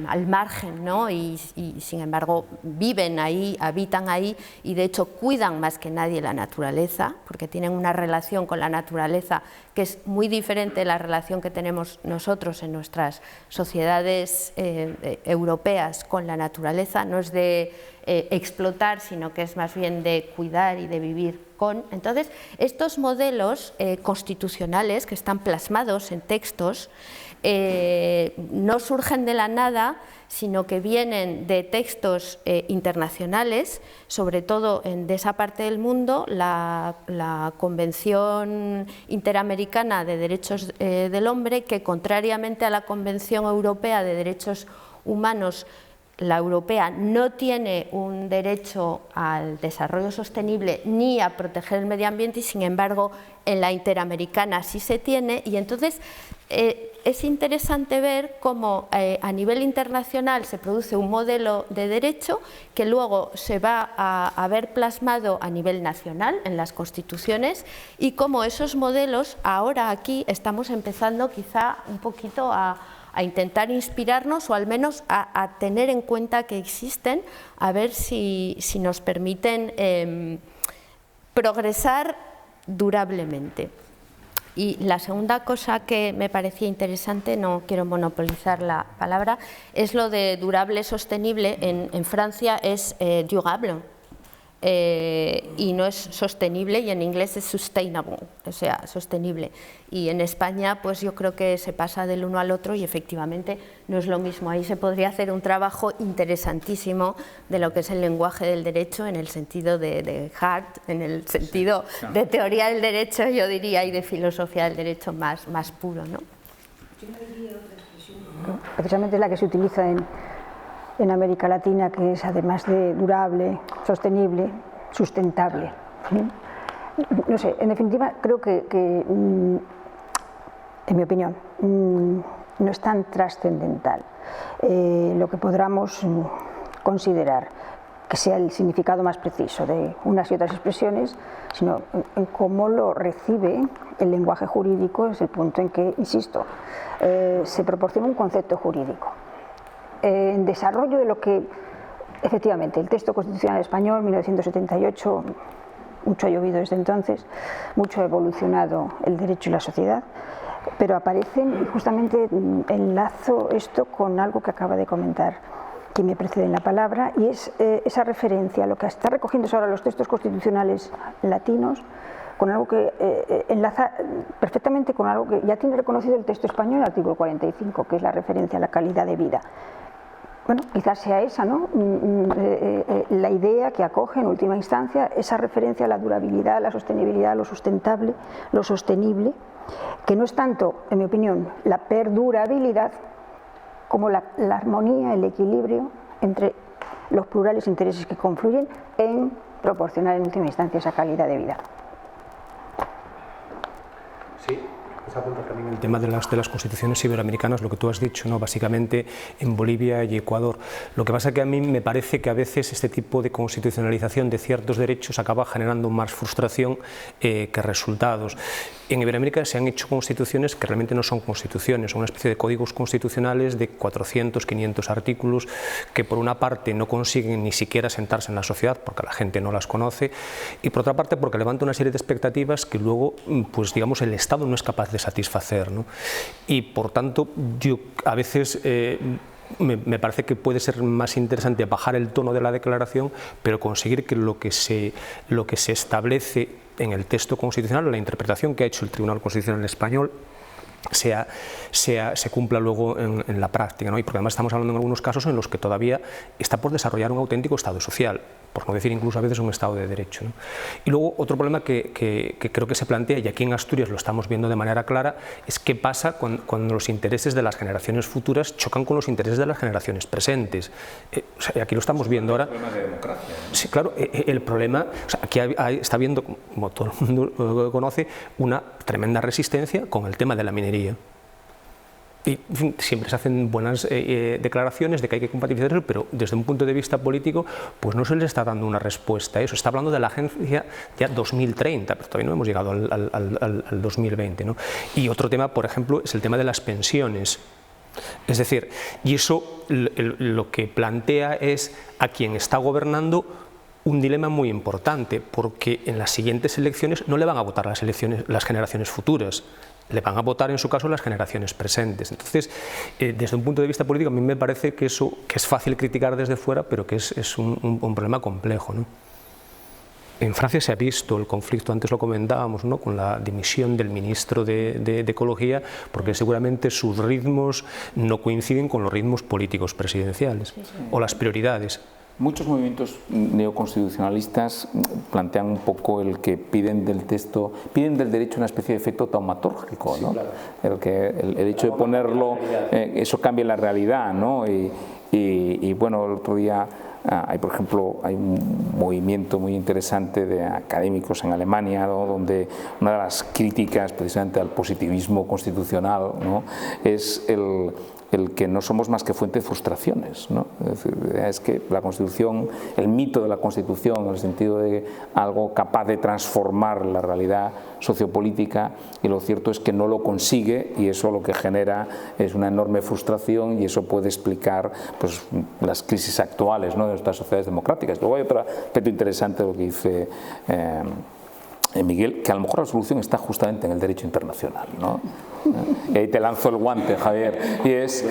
al margen, ¿no? y sin embargo viven ahí, habitan ahí, y de hecho cuidan más que nadie la naturaleza, porque tienen una relación con la naturaleza que es muy diferente de la relación que tenemos nosotros en nuestras sociedades europeas con la naturaleza. No es de explotar, sino que es más bien de cuidar y de vivir con. Entonces, estos modelos constitucionales que están plasmados en textos no surgen de la nada, sino que vienen de textos internacionales, sobre todo de esa parte del mundo. La Convención Interamericana de Derechos del Hombre, que contrariamente a la Convención Europea de Derechos Humanos, la europea no tiene un derecho al desarrollo sostenible ni a proteger el medio ambiente, y sin embargo en la interamericana sí se tiene. Y entonces es interesante ver cómo a nivel internacional se produce un modelo de derecho que luego se va a ver plasmado a nivel nacional en las constituciones, y cómo esos modelos ahora aquí estamos empezando quizá un poquito a intentar inspirarnos, o al menos a tener en cuenta que existen, a ver si nos permiten progresar durablemente. Y la segunda cosa que me parecía interesante, no quiero monopolizar la palabra, es lo de durable sostenible. En Francia es durable, y no es sostenible, y en inglés es sustainable, o sea, sostenible. Y en España pues yo creo que se pasa del uno al otro y efectivamente no es lo mismo. Ahí se podría hacer un trabajo interesantísimo de lo que es el lenguaje del derecho, en el sentido de Hart, en el sentido de teoría del derecho, yo diría, y de filosofía del derecho más puro, ¿no? Precisamente es la que se utiliza en América Latina, que es, además de durable, sostenible, sustentable. No sé, en definitiva creo que en mi opinión, no es tan trascendental lo que podamos considerar que sea el significado más preciso de unas y otras expresiones, sino en cómo lo recibe el lenguaje jurídico. Es el punto en que, insisto, se proporciona un concepto jurídico. En desarrollo de lo que, efectivamente, el texto constitucional español, 1978, mucho ha llovido desde entonces, mucho ha evolucionado el derecho y la sociedad, pero aparecen, y justamente enlazo esto con algo que acaba de comentar quien me precede en la palabra, y es esa referencia a lo que está recogiendo ahora los textos constitucionales latinos, con algo que enlaza perfectamente con algo que ya tiene reconocido el texto español, el artículo 45, que es la referencia a la calidad de vida. Bueno, quizás sea esa, ¿no?, la idea que acoge en última instancia esa referencia a la durabilidad, la sostenibilidad, lo sustentable, lo sostenible, que no es tanto, en mi opinión, la perdurabilidad, como la armonía, el equilibrio entre los plurales intereses que confluyen en proporcionar en última instancia esa calidad de vida. Sí. Se apunta también el tema de las constituciones iberoamericanas, lo que tú has dicho, ¿no?, básicamente en Bolivia y Ecuador. Lo que pasa es que a mí me parece que a veces este tipo de constitucionalización de ciertos derechos acaba generando más frustración que resultados. En Iberoamérica se han hecho constituciones que realmente no son constituciones, son una especie de códigos constitucionales de 400, 500 artículos que por una parte no consiguen ni siquiera sentarse en la sociedad porque la gente no las conoce, y por otra parte porque levanta una serie de expectativas que luego, pues digamos, el Estado no es capaz de satisfacer, ¿no? Y por tanto yo a veces me parece que puede ser más interesante bajar el tono de la declaración, pero conseguir que lo que se establece en el texto constitucional, la interpretación que ha hecho el Tribunal Constitucional Español, se cumpla luego en la práctica, ¿no? Y porque además estamos hablando en algunos casos en los que todavía está por desarrollar un auténtico Estado social, por no decir incluso a veces un Estado de Derecho, ¿no? Y luego otro problema que creo que se plantea, y aquí en Asturias lo estamos viendo de manera clara, es qué pasa cuando los intereses de las generaciones futuras chocan con los intereses de las generaciones presentes. O sea, aquí lo estamos viendo ahora. Es un problema de democracia, ¿no? Sí, claro, el problema, o sea, aquí está habiendo, como todo el mundo conoce, una tremenda resistencia con el tema de la minería. Y en fin, siempre se hacen buenas declaraciones de que hay que compatibilizar eso, pero desde un punto de vista político pues no se les está dando una respuesta a eso. Está hablando de la agencia ya 2030, pero todavía no hemos llegado al 2020, ¿no? Y otro tema, por ejemplo, es el tema de las pensiones. Es decir, y eso lo que plantea es a quien está gobernando un dilema muy importante, porque en las siguientes elecciones no le van a votar las generaciones futuras, le van a votar en su caso las generaciones presentes. Entonces, desde un punto de vista político, a mí me parece que eso, que es fácil criticar desde fuera, pero que es un problema complejo, ¿no? En Francia se ha visto el conflicto, antes lo comentábamos, ¿no?, con la dimisión del ministro de Ecología, porque seguramente sus ritmos no coinciden con los ritmos políticos presidenciales, o las prioridades. Muchos movimientos neoconstitucionalistas plantean un poco el que piden del texto, piden del derecho una especie de efecto taumatúrgico, ¿no? Sí, claro. El hecho de ponerlo, eso cambia la realidad, ¿no? Y bueno, el otro día hay, por ejemplo, hay un movimiento muy interesante de académicos en Alemania, ¿no?, donde una de las críticas precisamente al positivismo constitucional, ¿no?, es el que no somos más que fuente de frustraciones, ¿no? Es que la Constitución, el mito de la Constitución, en el sentido de algo capaz de transformar la realidad sociopolítica, y lo cierto es que no lo consigue, y eso lo que genera es una enorme frustración, y eso puede explicar, pues, las crisis actuales, ¿no?, de nuestras sociedades democráticas. Luego hay otro aspecto interesante de lo que dice Miguel, que a lo mejor la solución está justamente en el derecho internacional, ¿no? Y ahí te lanzo el guante, Javier, y es,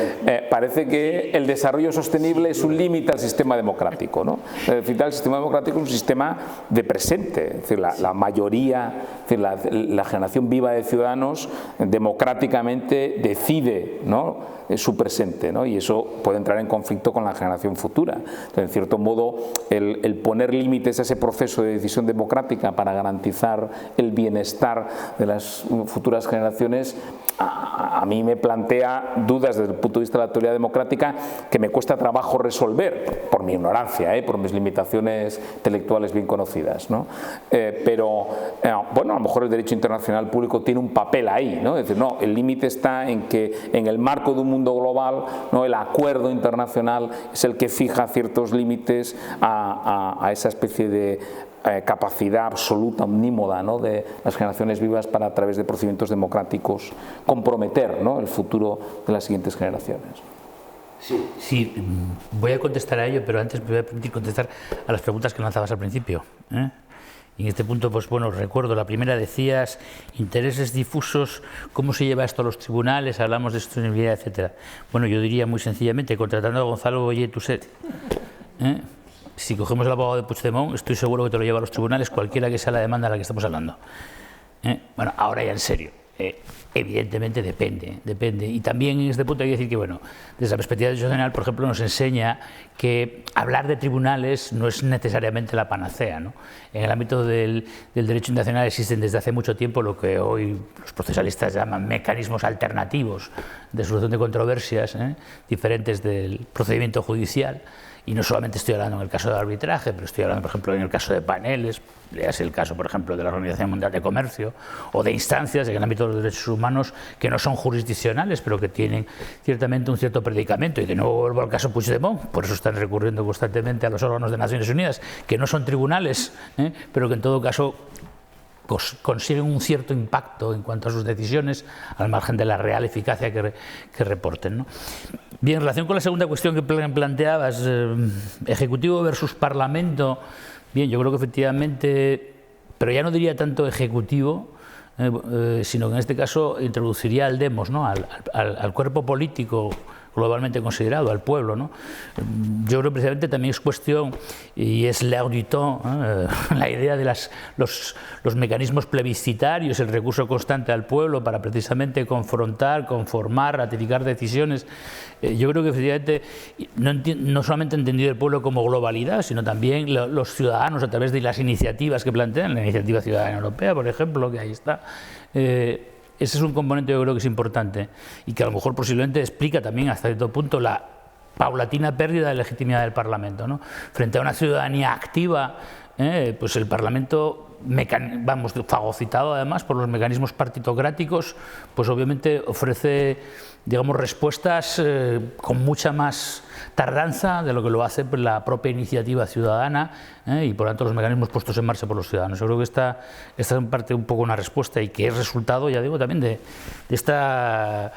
parece que el desarrollo sostenible es un límite al sistema democrático, ¿no? Es decir, el sistema democrático es un sistema de presente, es decir, la mayoría, es decir, la generación viva de ciudadanos democráticamente decide, ¿no?, su presente, ¿no? Y eso puede entrar en conflicto con la generación futura. Entonces, en cierto modo, el poner límites a ese proceso de decisión democrática para garantizar el bienestar de las futuras generaciones a mí me plantea dudas desde el punto de vista de la teoría democrática que me cuesta trabajo resolver, por mi ignorancia, por mis limitaciones intelectuales bien conocidas, ¿no? Pero, bueno, a lo mejor el derecho internacional público tiene un papel ahí, ¿no? Es decir, no, el límite está en que en el marco de un mundo global, ¿no?, el acuerdo internacional es el que fija ciertos límites a esa especie de capacidad absoluta, omnímoda, ¿no?, de las generaciones vivas para, a través de procedimientos democráticos, comprometer, ¿no?, el futuro de las siguientes generaciones. Sí, voy a contestar a ello, pero antes me voy a permitir contestar a las preguntas que lanzabas al principio. Y en este punto, pues bueno, recuerdo, la primera decías, intereses difusos, ¿cómo se lleva esto a los tribunales? Hablamos de sostenibilidad, etcétera. Bueno, yo diría muy sencillamente, contratando a Gonzalo Boyer-Tuset, si cogemos el abogado de Puigdemont, estoy seguro que te lo lleva a los tribunales, cualquiera que sea la demanda de la que estamos hablando. Bueno, ahora ya en serio, evidentemente depende. Y también en este punto hay que decir que, bueno, desde la perspectiva del derecho internacional, por ejemplo, nos enseña que hablar de tribunales no es necesariamente la panacea, ¿no? En el ámbito del derecho internacional existen desde hace mucho tiempo lo que hoy los procesalistas llaman mecanismos alternativos de solución de controversias, diferentes del procedimiento judicial. Y no solamente estoy hablando en el caso de arbitraje, pero estoy hablando, por ejemplo, en el caso de paneles, léase el caso, por ejemplo, de la Organización Mundial de Comercio, o de instancias en el ámbito de los derechos humanos que no son jurisdiccionales, pero que tienen ciertamente un cierto predicamento. Y de nuevo vuelvo al caso Puigdemont, por eso están recurriendo constantemente a los órganos de Naciones Unidas, que no son tribunales, pero que en todo caso consiguen un cierto impacto en cuanto a sus decisiones, al margen de la real eficacia que reporten, ¿no? Bien, en relación con la segunda cuestión que planteabas, Ejecutivo versus Parlamento, bien, yo creo que efectivamente, pero ya no diría tanto Ejecutivo, sino que en este caso introduciría al demos, ¿no?, al cuerpo político globalmente considerado, al pueblo, ¿no? Yo creo que precisamente también es cuestión, y es l'air du temps, la idea de los mecanismos plebiscitarios, el recurso constante al pueblo para precisamente confrontar, conformar, ratificar decisiones. Yo creo que efectivamente no solamente entendido el pueblo como globalidad, sino también los ciudadanos a través de las iniciativas que plantean, la iniciativa ciudadana europea, por ejemplo, que ahí está. Ese es un componente que yo creo que es importante y que a lo mejor posiblemente explica también hasta cierto punto la paulatina pérdida de legitimidad del Parlamento, ¿no? Frente a una ciudadanía activa, pues el Parlamento, fagocitado además por los mecanismos partitocráticos, pues obviamente ofrece, digamos, respuestas con mucha más tardanza de lo que lo hace la propia iniciativa ciudadana, y por lo tanto los mecanismos puestos en marcha por los ciudadanos. Yo creo que esta es en parte un poco una respuesta y que es resultado, ya digo, también de esta,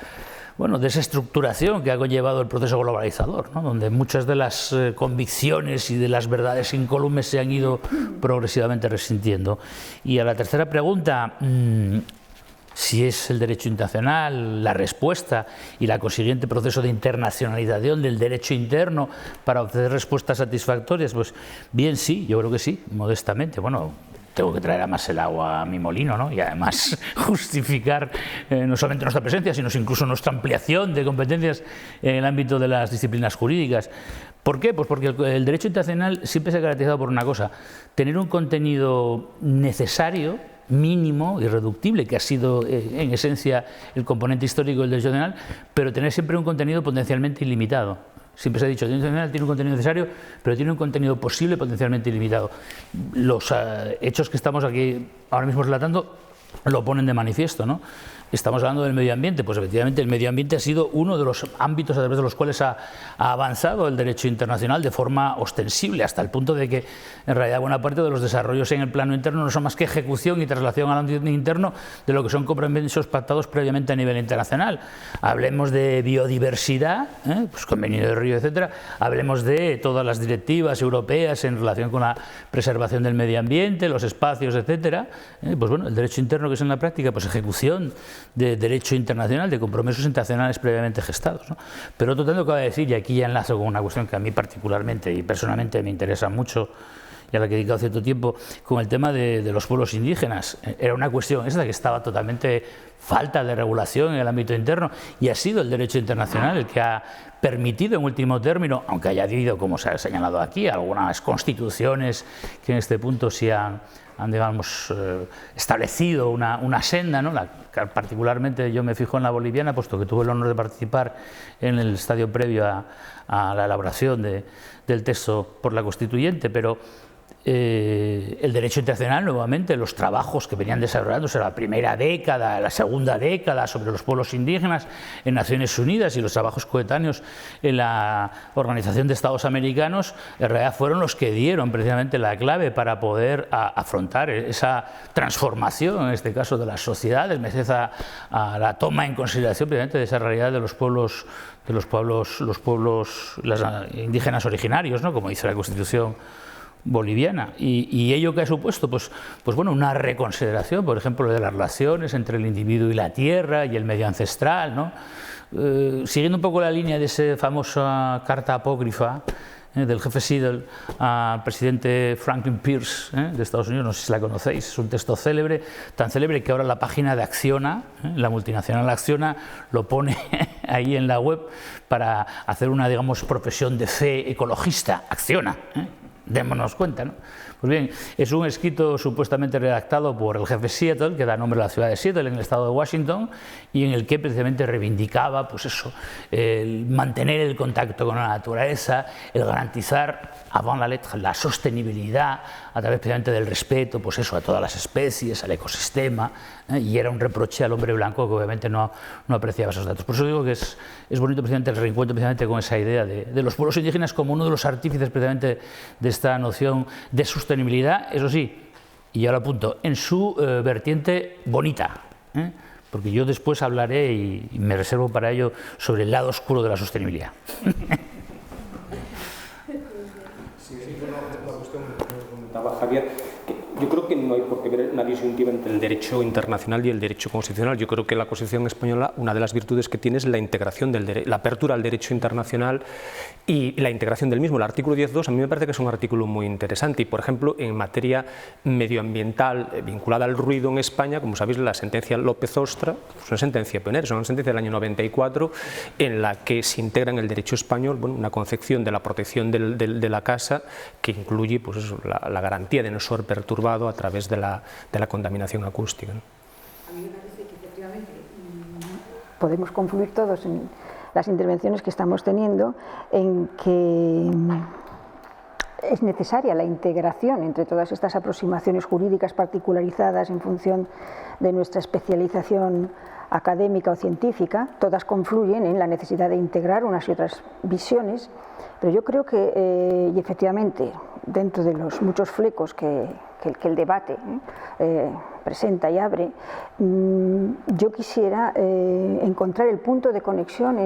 bueno, de esa estructuración que ha conllevado el proceso globalizador, ¿no?, donde muchas de las convicciones y de las verdades incólumes se han ido progresivamente resintiendo. Y a la tercera pregunta, si es el derecho internacional, la respuesta y la consiguiente proceso de internacionalización del derecho interno para obtener respuestas satisfactorias, pues bien, sí, yo creo que sí, modestamente. Bueno, tengo que traer además el agua a mi molino, ¿no?, y además justificar no solamente nuestra presencia, sino incluso nuestra ampliación de competencias en el ámbito de las disciplinas jurídicas. ¿Por qué? Pues porque el derecho internacional siempre se ha caracterizado por una cosa: tener un contenido necesario, mínimo, irreductible, que ha sido en esencia el componente histórico del derecho internacional, pero tener siempre un contenido potencialmente ilimitado. Siempre se ha dicho que el derecho internacional tiene un contenido necesario, pero tiene un contenido posible potencialmente ilimitado. Los hechos que estamos aquí ahora mismo relatando lo ponen de manifiesto, ¿no? Estamos hablando del medio ambiente, pues efectivamente el medio ambiente ha sido uno de los ámbitos a través de los cuales ha avanzado el derecho internacional de forma ostensible, hasta el punto de que en realidad buena parte de los desarrollos en el plano interno no son más que ejecución y traslación al ámbito interno de lo que son compromisos pactados previamente a nivel internacional. Hablemos de biodiversidad, pues Convenio de Río, etcétera. Hablemos de todas las directivas europeas en relación con la preservación del medio ambiente, los espacios, etcétera. Pues bueno, el derecho interno, que es en la práctica, pues ejecución de derecho internacional, de compromisos internacionales previamente gestados, ¿no? Pero otro tanto que acaba de decir, y aquí ya enlazo con una cuestión que a mí particularmente y personalmente me interesa mucho y a la que he dedicado cierto tiempo, con el tema de los pueblos indígenas. Era una cuestión esta que estaba totalmente falta de regulación en el ámbito interno, y ha sido el derecho internacional el que ha permitido en último término, aunque haya habido, como se ha señalado aquí, algunas constituciones que en este punto sí han digamos, establecido una senda, ¿no? Particularmente yo me fijo en la boliviana, puesto que tuve el honor de participar en el estadio previo a la elaboración del texto por la constituyente, pero el derecho internacional, nuevamente, los trabajos que venían desarrollándose en la primera década, la segunda década, sobre los pueblos indígenas en Naciones Unidas y los trabajos coetáneos en la Organización de Estados Americanos, en realidad fueron los que dieron precisamente la clave para poder afrontar esa transformación, en este caso de las sociedades, merced a la toma en consideración precisamente de esa realidad de los pueblos las indígenas originarios, ¿no? Como dice la Constitución boliviana, y ello que ha supuesto pues bueno, una reconsideración, por ejemplo, de las relaciones entre el individuo y la tierra y el medio ancestral, ¿no? Siguiendo un poco la línea de esa famosa carta apócrifa del jefe Seidel al presidente Franklin Pierce de Estados Unidos, no sé si la conocéis, es un texto célebre, tan célebre que ahora la página de Acciona, la multinacional Acciona, lo pone ahí en la web para hacer una, digamos, profesión de fe ecologista, Acciona, démonos cuenta, ¿no? Pues bien, es un escrito supuestamente redactado por el jefe Seattle, que da nombre a la ciudad de Seattle, en el estado de Washington, y en el que precisamente reivindicaba, pues eso, el mantener el contacto con la naturaleza, el garantizar, avant la lettre, la sostenibilidad, a través precisamente del respeto, pues eso, a todas las especies, al ecosistema, y era un reproche al hombre blanco que obviamente no apreciaba esos datos. Por eso digo que es bonito precisamente el reencuentro precisamente con esa idea de los pueblos indígenas como uno de los artífices precisamente de esta noción de sostenibilidad, eso sí, y ya lo apunto, en su vertiente bonita, porque yo después hablaré, y me reservo para ello, sobre el lado oscuro de la sostenibilidad. Sí, una cuestión que comentaba Javier, que yo creo que no hay por qué ver una disyuntiva entre el derecho internacional y el derecho constitucional. Yo creo que la Constitución española, una de las virtudes que tiene es la integración la apertura al derecho internacional y la integración del mismo. El artículo 10.2 a mí me parece que es un artículo muy interesante, y por ejemplo en materia medioambiental vinculada al ruido en España, como sabéis, la sentencia López-Ostra es una sentencia pionera, es una sentencia del año 94 en la que se integra en el derecho español, bueno, una concepción de la protección de la casa que incluye, pues eso, la garantía de no ser perturbado a través de la contaminación acústica, ¿no? A mí me parece que efectivamente podemos confluir todos en las intervenciones que estamos teniendo en que es necesaria la integración entre todas estas aproximaciones jurídicas particularizadas en función de nuestra especialización académica o científica. Todas confluyen en la necesidad de integrar unas y otras visiones, pero yo creo que, y efectivamente, dentro de los muchos flecos que el debate presenta y abre, yo quisiera encontrar el punto de conexión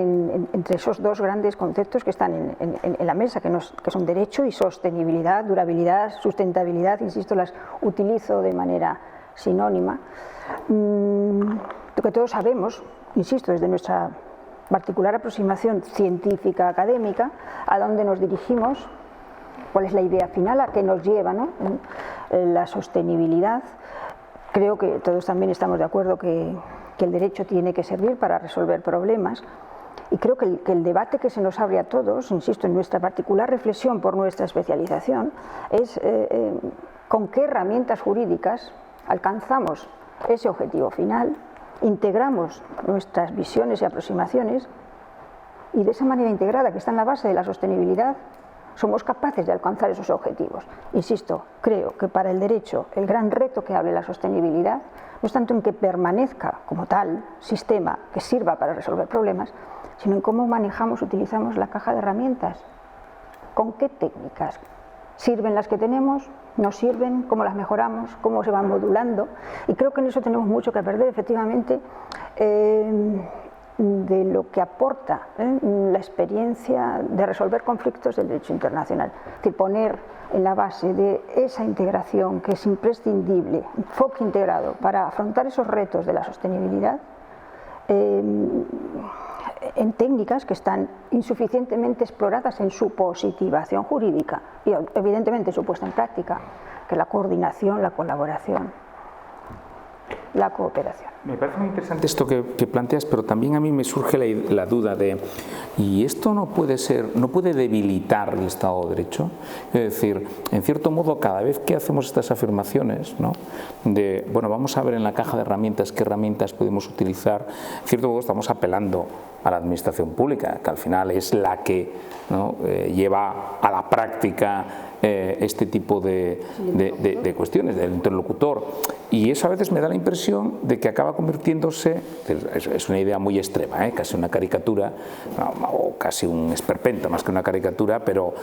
entre esos dos grandes conceptos que están en la mesa, que son derecho y sostenibilidad, durabilidad, sustentabilidad, insisto, las utilizo de manera sinónima. Lo que todos sabemos, insisto, desde nuestra particular aproximación científica, académica, a dónde nos dirigimos, cuál es la idea final a que nos lleva, ¿no? La sostenibilidad. Creo que todos también estamos de acuerdo que el derecho tiene que servir para resolver problemas, y creo que el debate que se nos abre a todos, insisto, en nuestra particular reflexión por nuestra especialización, es con qué herramientas jurídicas alcanzamos ese objetivo final, integramos nuestras visiones y aproximaciones, y de esa manera integrada, que está en la base de la sostenibilidad, somos capaces de alcanzar esos objetivos. Insisto, creo que para el derecho el gran reto que abre la sostenibilidad no es tanto en que permanezca como tal sistema que sirva para resolver problemas, sino en cómo manejamos, utilizamos la caja de herramientas. ¿Con qué técnicas? ¿Sirven las que tenemos? ¿No sirven? ¿Cómo las mejoramos? ¿Cómo se van modulando? Y creo que en eso tenemos mucho que perder, efectivamente, de lo que aporta la experiencia de resolver conflictos del derecho internacional. Es decir, poner en la base de esa integración que es imprescindible, enfoque integrado para afrontar esos retos de la sostenibilidad, en técnicas que están insuficientemente exploradas en su positivación jurídica y evidentemente su puesta en práctica, que es la coordinación, la colaboración, la cooperación. Me parece muy interesante esto que planteas, pero también a mí me surge la duda de, ¿y esto no puede debilitar el Estado de Derecho? Es decir, en cierto modo, cada vez que hacemos estas afirmaciones, ¿no?, de, bueno, vamos a ver en la caja de herramientas qué herramientas podemos utilizar, en cierto modo estamos apelando a la administración pública, que al final es la que, ¿no?, lleva a la práctica este tipo de cuestiones, del interlocutor, y eso a veces me da la impresión de que acaba convirtiéndose, es una idea muy extrema, casi una caricatura, o casi un esperpento más que una caricatura, pero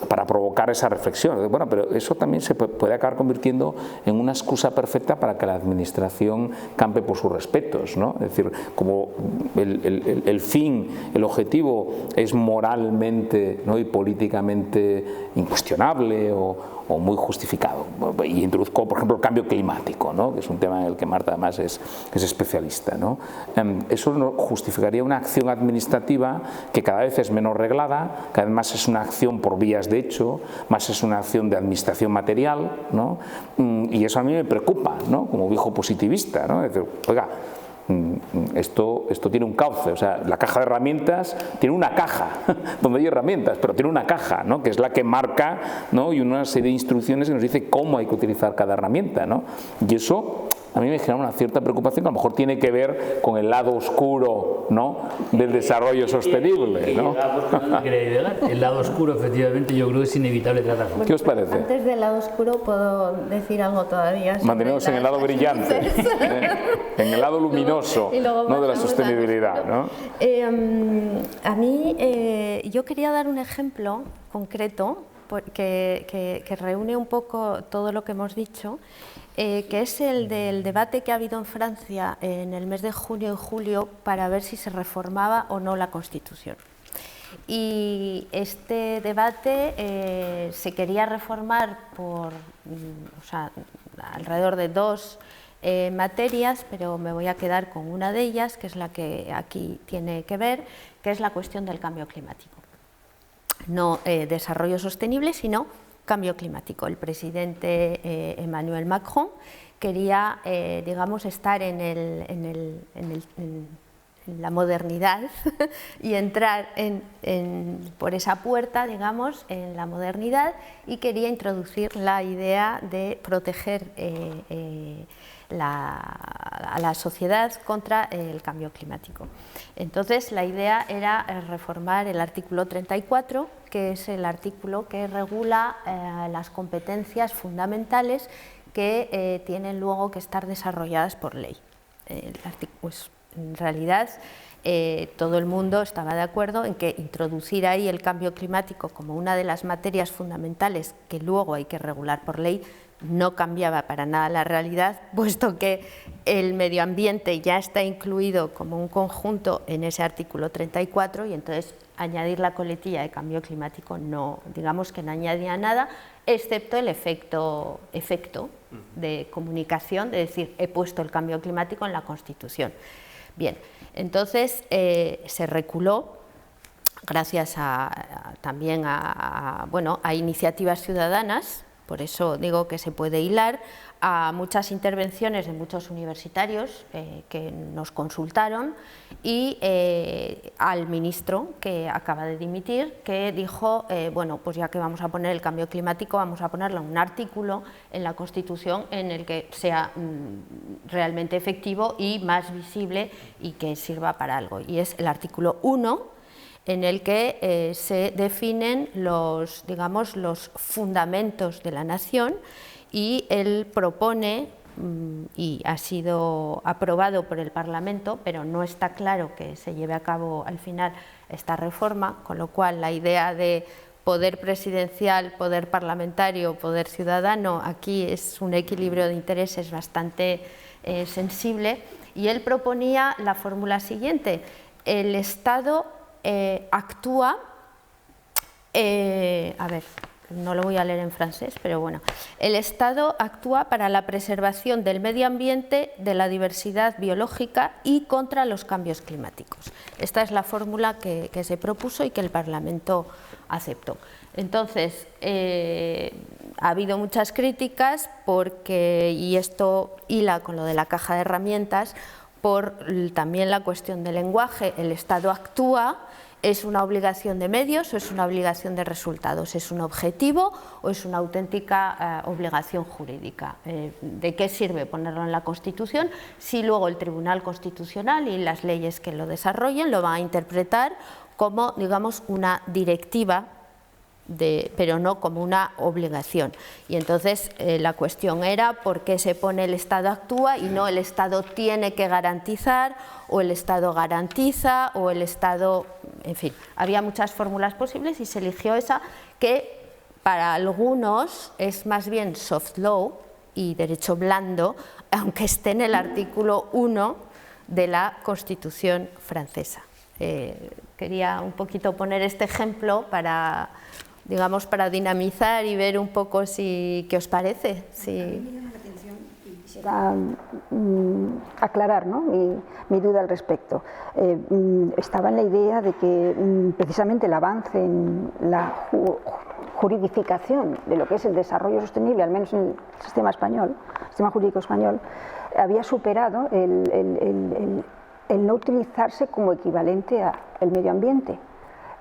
para provocar esa reflexión. Bueno, pero eso también se puede acabar convirtiendo en una excusa perfecta para que la administración campe por sus respetos, ¿no? Es decir, como el fin, el objetivo es moralmente, ¿no?, y políticamente incuestionable o muy justificado. Y introduzco, por ejemplo, el cambio climático, ¿no?, que es un tema en el que Marta además es especialista, ¿no? Eso no justificaría una acción administrativa que cada vez es menos reglada, cada vez más es una acción por vías de hecho, más es una acción de administración material, ¿no? Y eso a mí me preocupa, ¿no?, como viejo positivista, ¿no? Es decir, oiga, esto tiene un cauce, o sea, la caja de herramientas tiene una caja donde hay herramientas, pero tiene una caja, ¿no?, que es la que marca, ¿no?, y una serie de instrucciones que nos dice cómo hay que utilizar cada herramienta, ¿no? Y eso a mí me genera una cierta preocupación que a lo mejor tiene que ver con el lado oscuro, ¿no?, del desarrollo sostenible, ¿no? El lado oscuro, efectivamente, yo creo que es inevitable tratarlo. ¿Qué os parece? Antes del lado oscuro puedo decir algo todavía. Mantenemos en el lado brillante, en el lado luminoso, ¿no?, de la sostenibilidad, ¿no? A mí, yo quería dar un ejemplo concreto que reúne un poco todo lo que hemos dicho, que es el del debate que ha habido en Francia en el mes de junio y julio para ver si se reformaba o no la Constitución. Y este debate se quería reformar por, o sea, alrededor de dos materias, pero me voy a quedar con una de ellas, que es la que aquí tiene que ver, que es la cuestión del cambio climático. No desarrollo sostenible, sino cambio climático. El presidente Emmanuel Macron quería, digamos, estar en la modernidad y entrar por esa puerta, digamos, en la modernidad, y quería introducir la idea de proteger a la sociedad contra el cambio climático. Entonces, la idea era reformar el artículo 34, que es el artículo que regula las competencias fundamentales que tienen luego que estar desarrolladas por ley. Pues, en realidad, todo el mundo estaba de acuerdo en que introducir ahí el cambio climático como una de las materias fundamentales que luego hay que regular por ley no cambiaba para nada la realidad, puesto que el medio ambiente ya está incluido como un conjunto en ese artículo 34, y entonces añadir la coletilla de cambio climático no, digamos que no añadía nada, excepto el efecto de comunicación, de decir, he puesto el cambio climático en la Constitución. Bien, entonces se reculó gracias también a iniciativas ciudadanas. Por eso digo que se puede hilar a muchas intervenciones de muchos universitarios que nos consultaron, y al ministro que acaba de dimitir, que dijo, bueno, pues ya que vamos a poner el cambio climático, vamos a ponerle un artículo en la Constitución en el que sea realmente efectivo y más visible y que sirva para algo. Y es el artículo 1, en el que se definen los fundamentos de la nación, y él propone, y ha sido aprobado por el Parlamento, pero no está claro que se lleve a cabo al final esta reforma, con lo cual la idea de poder presidencial, poder parlamentario, poder ciudadano, aquí es un equilibrio de intereses bastante sensible, y él proponía la fórmula siguiente: el Estado actúa, a ver, no lo voy a leer en francés, pero bueno, el Estado actúa para la preservación del medio ambiente, de la diversidad biológica y contra los cambios climáticos. Esta es la fórmula que se propuso y que el Parlamento aceptó. Entonces, ha habido muchas críticas porque, y esto hila con lo de la caja de herramientas, por también la cuestión del lenguaje. El Estado actúa, ¿es una obligación de medios o es una obligación de resultados? ¿Es un objetivo o es una auténtica obligación jurídica? ¿De qué sirve ponerlo en la Constitución si luego el Tribunal Constitucional y las leyes que lo desarrollen lo van a interpretar como, digamos, una directiva, pero no como una obligación? Y entonces la cuestión era por qué se pone el Estado actúa y no el Estado tiene que garantizar, o el Estado garantiza, o el Estado... En fin, había muchas fórmulas posibles y se eligió esa, que para algunos es más bien soft law y derecho blando, aunque esté en el artículo 1 de la Constitución francesa. Quería un poquito poner este ejemplo para, digamos, para dinamizar y ver un poco qué os parece. Quisiera aclarar, ¿no?, mi duda al respecto. Estaba en la idea de que precisamente el avance en la juridificación de lo que es el desarrollo sostenible, al menos en el sistema español, el sistema jurídico español, había superado el no utilizarse como equivalente al medio ambiente.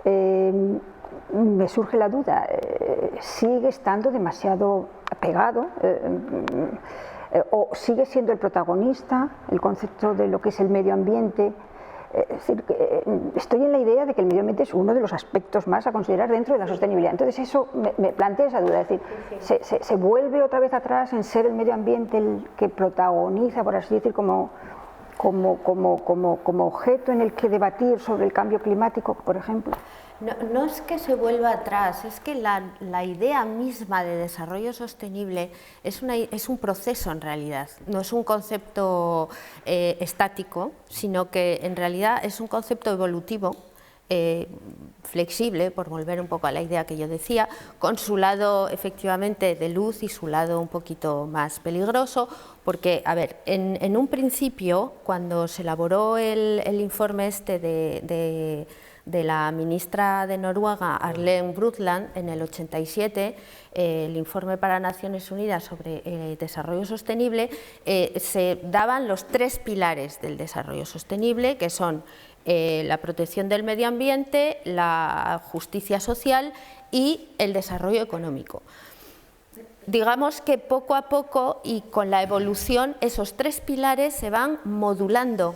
Me surge la duda, ¿sigue estando demasiado apegado o sigue siendo el protagonista el concepto de lo que es el medio ambiente? Es decir, estoy en la idea de que el medio ambiente es uno de los aspectos más a considerar dentro de la sostenibilidad. Entonces eso me plantea esa duda, es decir, se vuelve otra vez atrás en ser el medio ambiente el que protagoniza, por así decir, como objeto en el que debatir sobre el cambio climático, por ejemplo. No es que se vuelva atrás, es que la idea misma de desarrollo sostenible es un proceso en realidad, no es un concepto estático, sino que en realidad es un concepto evolutivo, flexible, por volver un poco a la idea que yo decía, con su lado efectivamente de luz y su lado un poquito más peligroso, porque, a ver, en un principio, cuando se elaboró el informe este de la ministra de Noruega, Arlene Brundtland, en el 87, el informe para Naciones Unidas sobre desarrollo sostenible, se daban los 3 pilares del desarrollo sostenible, que son la protección del medio ambiente, la justicia social y el desarrollo económico. Digamos que poco a poco y con la evolución esos 3 pilares se van modulando.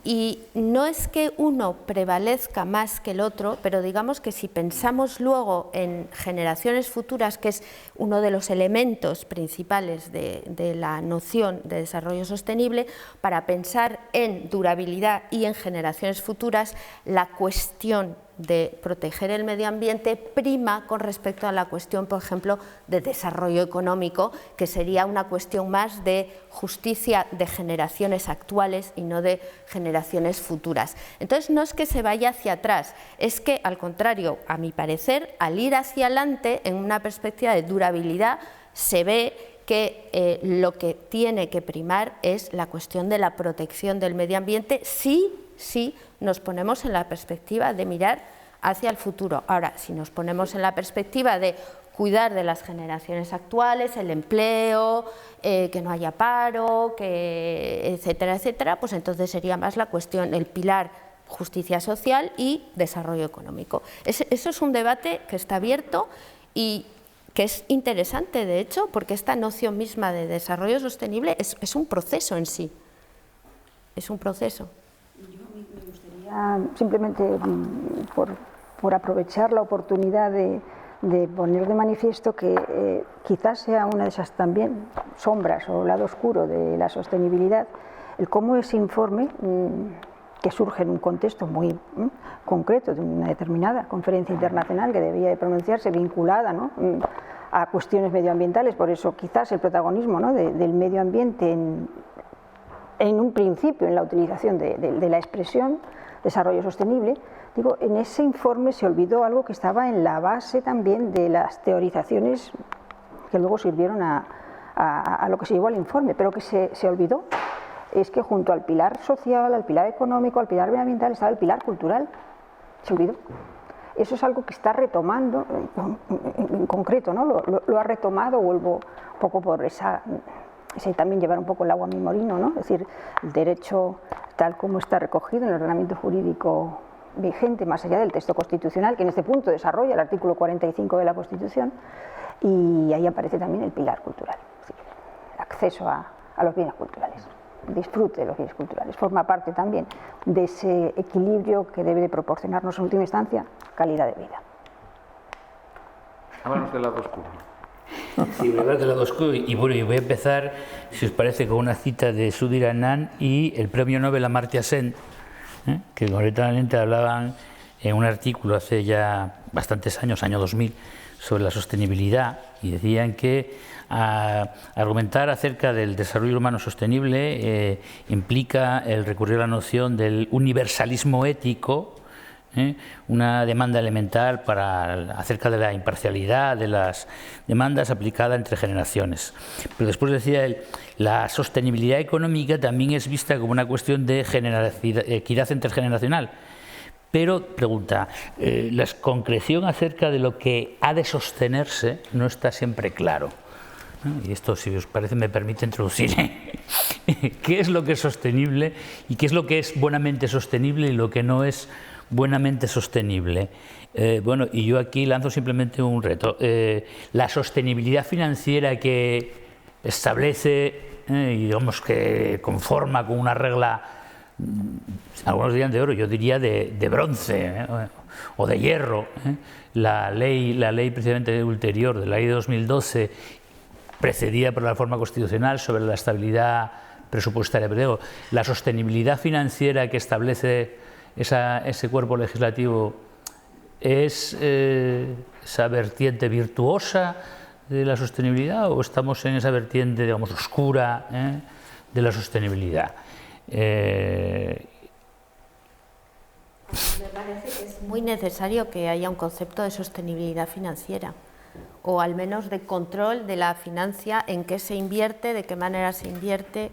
Y no es que uno prevalezca más que el otro, pero digamos que si pensamos luego en generaciones futuras, que es uno de los elementos principales de la noción de desarrollo sostenible, para pensar en durabilidad y en generaciones futuras, la cuestión de proteger el medio ambiente prima con respecto a la cuestión, por ejemplo, de desarrollo económico, que sería una cuestión más de justicia de generaciones actuales y no de generaciones futuras. Entonces, no es que se vaya hacia atrás, es que, al contrario, a mi parecer, al ir hacia adelante en una perspectiva de durabilidad, se ve que lo que tiene que primar es la cuestión de la protección del medio ambiente, sí nos ponemos en la perspectiva de mirar hacia el futuro. Ahora, si nos ponemos en la perspectiva de cuidar de las generaciones actuales, el empleo, que no haya paro, etcétera, etcétera, pues entonces sería más la cuestión, el pilar justicia social y desarrollo económico. Eso es un debate que está abierto y que es interesante, de hecho, porque esta noción misma de desarrollo sostenible es un proceso en sí. Es un proceso. Simplemente por aprovechar la oportunidad de poner de manifiesto que quizás sea una de esas también sombras o lado oscuro de la sostenibilidad, el cómo ese informe, que surge en un contexto muy concreto de una determinada conferencia internacional que debía de pronunciarse vinculada, ¿no?, a cuestiones medioambientales, por eso quizás el protagonismo, ¿no?, del medio ambiente en un principio en la utilización de la expresión desarrollo sostenible, digo, en ese informe se olvidó algo que estaba en la base también de las teorizaciones que luego sirvieron a lo que se llevó al informe, pero que se olvidó, es que junto al pilar social, al pilar económico, al pilar medioambiental, estaba el pilar cultural, se olvidó. Eso es algo que está retomando, en concreto, ¿no? Lo ha retomado, vuelvo un poco por esa es también llevar un poco el agua a mi molino, ¿no? Es decir, el derecho tal como está recogido en el ordenamiento jurídico vigente, más allá del texto constitucional, que en este punto desarrolla el artículo 45 de la Constitución, y ahí aparece también el pilar cultural, es decir, el acceso a los bienes culturales, disfrute de los bienes culturales, forma parte también de ese equilibrio que debe de proporcionarnos en última instancia calidad de vida. Háblanos del lado oscuro. Sí, voy a hablar del lado oscuro y bueno, y voy a empezar, si os parece, con una cita de Sudhir Anand y el premio Nobel Amartya Sen, que concretamente hablaban en un artículo hace ya bastantes años, año 2000, sobre la sostenibilidad, y decían que argumentar acerca del desarrollo humano sostenible implica el recurrir a la noción del universalismo ético, una demanda elemental acerca de la imparcialidad de las demandas aplicada entre generaciones. Pero después decía él, la sostenibilidad económica también es vista como una cuestión de equidad intergeneracional. Pero, pregunta, la concreción acerca de lo que ha de sostenerse no está siempre claro. Y esto, si os parece, me permite introducir qué es lo que es sostenible y qué es lo que es buenamente sostenible y lo que no es buenamente sostenible. Bueno, y yo aquí lanzo simplemente un reto. La sostenibilidad financiera que establece y digamos que conforma con una regla, algunos dirían de oro, yo diría de bronce o de hierro, la ley precisamente ulterior de la ley de 2012, precedida por la reforma constitucional sobre la estabilidad presupuestaria, pero la sostenibilidad financiera que establece ese cuerpo legislativo es esa vertiente virtuosa de la sostenibilidad o estamos en esa vertiente, digamos, oscura de la sostenibilidad. Me parece que es muy necesario que haya un concepto de sostenibilidad financiera, o al menos de control de la financia, en qué se invierte, de qué manera se invierte,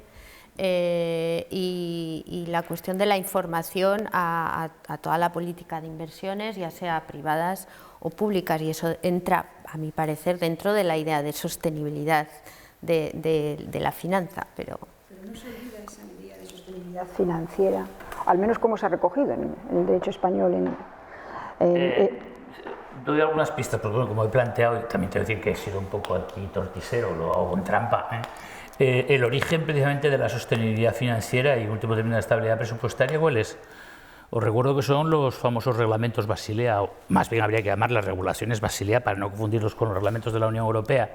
y la cuestión de la información a toda la política de inversiones, ya sea privadas o públicas, y eso entra, a mi parecer, dentro de la idea de sostenibilidad de la finanza. Pero no se olvida esa idea de sostenibilidad financiera, al menos como se ha recogido en el derecho español. Doy algunas pistas, porque bueno, como he planteado, y también te voy a decir que he sido un poco aquí torticero, lo hago con trampa, el origen precisamente de la sostenibilidad financiera y último término de estabilidad presupuestaria, ¿cuál es? Os recuerdo que son los famosos reglamentos Basilea, o más bien habría que llamarlas regulaciones Basilea para no confundirlos con los reglamentos de la Unión Europea.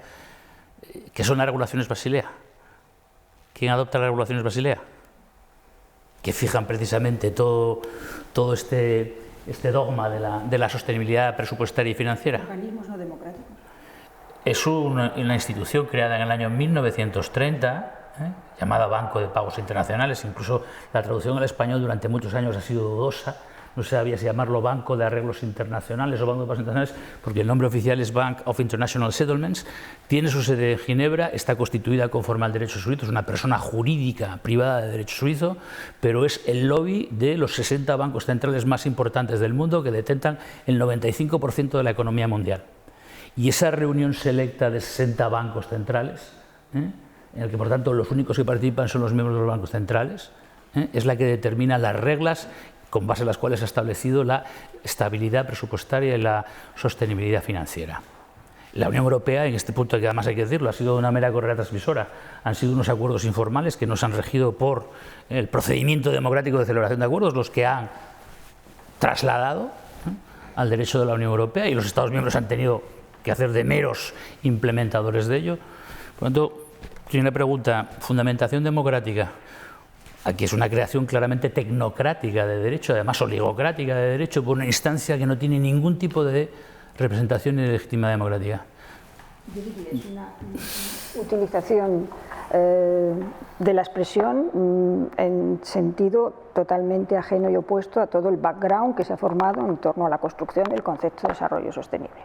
¿Qué son las regulaciones Basilea? ¿Quién adopta las regulaciones Basilea? Que fijan precisamente todo este dogma de la sostenibilidad presupuestaria y financiera. Organismos no democráticos. Es una institución creada en el año 1930, llamada Banco de Pagos Internacionales. Incluso la traducción al español durante muchos años ha sido dudosa. No se sabía si llamarlo Banco de Arreglos Internacionales o Banco de Pagos Internacionales, porque el nombre oficial es Bank of International Settlements. Tiene su sede en Ginebra, está constituida conforme al derecho suizo, es una persona jurídica privada de derecho suizo, pero es el lobby de los 60 bancos centrales más importantes del mundo que detentan el 95% de la economía mundial. Y esa reunión selecta de 60 bancos centrales, en el que por tanto los únicos que participan son los miembros de los bancos centrales, es la que determina las reglas con base en las cuales ha establecido la estabilidad presupuestaria y la sostenibilidad financiera. La Unión Europea, en este punto que además hay que decirlo, ha sido una mera correa transmisora. Han sido unos acuerdos informales que no se han regido por el procedimiento democrático de celebración de acuerdos, los que han trasladado al derecho de la Unión Europea, y los Estados miembros han tenido que hacer de meros implementadores de ello. Por lo tanto, tiene una pregunta: fundamentación democrática. Aquí es una creación claramente tecnocrática de derecho, además oligocrática de derecho, por una instancia que no tiene ningún tipo de representación ni de legitimidad democrática. Es una utilización de la expresión en sentido totalmente ajeno y opuesto a todo el background que se ha formado en torno a la construcción del concepto de desarrollo sostenible.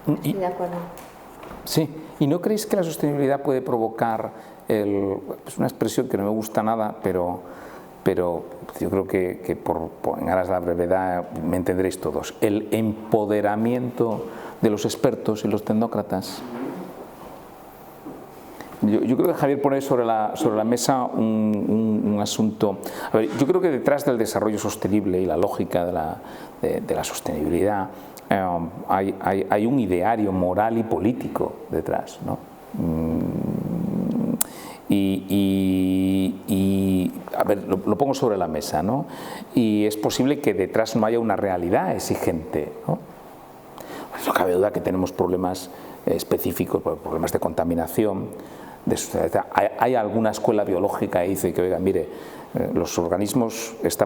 Estoy de acuerdo. Sí, ¿y no creéis que la sostenibilidad puede provocar es una expresión que no me gusta nada, pero yo creo que en aras de la brevedad me entenderéis todos, el empoderamiento de los expertos y los tecnócratas? Yo creo que Javier pone sobre la mesa un asunto. A ver, yo creo que detrás del desarrollo sostenible y la lógica de la sostenibilidad hay un ideario moral y político detrás, ¿no? A ver, lo pongo sobre la mesa, ¿no? Y es posible que detrás no haya una realidad exigente, ¿no? Pues no cabe duda que tenemos problemas específicos, problemas de contaminación, de sustentabilidad. Hay alguna escuela biológica que dice que, oiga, mire, los organismos esto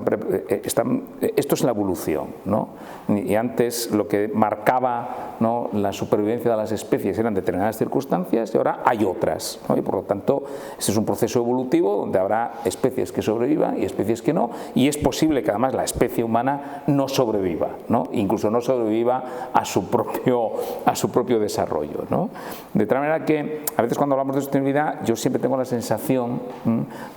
es la evolución, ¿no? Y antes lo que marcaba, ¿no?, la supervivencia de las especies eran determinadas circunstancias y ahora hay otras, ¿no? Y por lo tanto este es un proceso evolutivo donde habrá especies que sobrevivan y especies que no, y es posible que además la especie humana no sobreviva, ¿no? Incluso no sobreviva a su propio desarrollo, ¿no? De tal manera que a veces cuando hablamos de sostenibilidad yo siempre tengo la sensación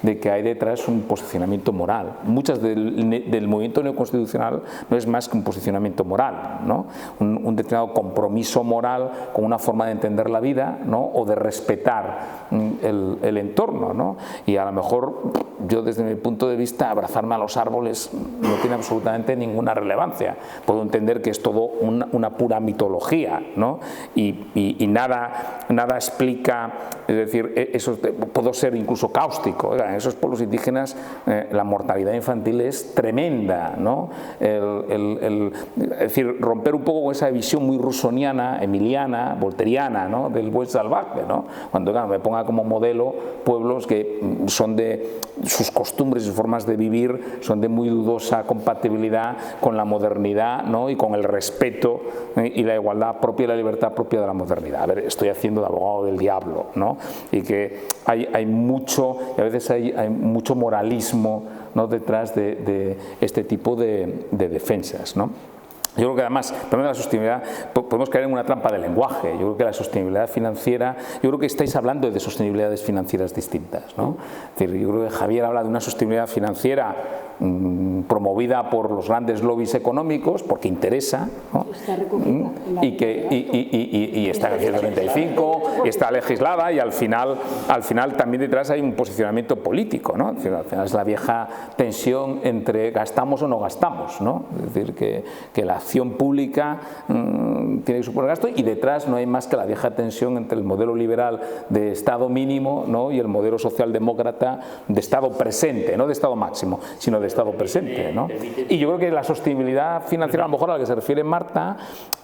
de que hay detrás un posicionamiento moral. Muchas del movimiento neoconstitucional no es más que un posicionamiento moral, ¿no? Un determinado compromiso moral con una forma de entender la vida, ¿no?, o de respetar el entorno, ¿no? Y a lo mejor yo desde mi punto de vista abrazarme a los árboles no tiene absolutamente ninguna relevancia. Puedo entender que es todo una pura mitología, ¿no? Y nada explica, es decir, eso puedo ser incluso cáustico. En esos pueblos indígenas la mortalidad infantil es tremenda, ¿no? Es decir, romper un poco con esa visión muy rusoniana, emiliana, volteriana, ¿no?, del buen salvaje, ¿no? Cuando, claro, me ponga como modelo pueblos que son de sus costumbres y sus formas de vivir son de muy dudosa compatibilidad con la modernidad, ¿no?, y con el respeto y la igualdad propia y la libertad propia de la modernidad. A ver, estoy haciendo de abogado del diablo, ¿no? Y que hay mucho, y a veces hay mucho moralismo, ¿no?, detrás de este tipo de defensas, ¿no? Yo creo que además, también de la sostenibilidad, podemos caer en una trampa de lenguaje. Yo creo que la sostenibilidad financiera, yo creo que estáis hablando de sostenibilidades financieras distintas, ¿no? Es decir, yo creo que Javier habla de una sostenibilidad financiera promovida por los grandes lobbies económicos, porque interesa, ¿no? Y está en el 135, y está legislada, y al final también detrás hay un posicionamiento político, ¿no? Es decir, al final es la vieja tensión entre gastamos o no gastamos, ¿no? Es decir, que la acción pública tiene que suponer gasto, y detrás no hay más que la vieja tensión entre el modelo liberal de Estado mínimo, ¿no?, y el modelo socialdemócrata de Estado presente, no de Estado máximo, sino de Estado presente, ¿no? Y yo creo que la sostenibilidad financiera, a lo mejor a la que se refiere Marta,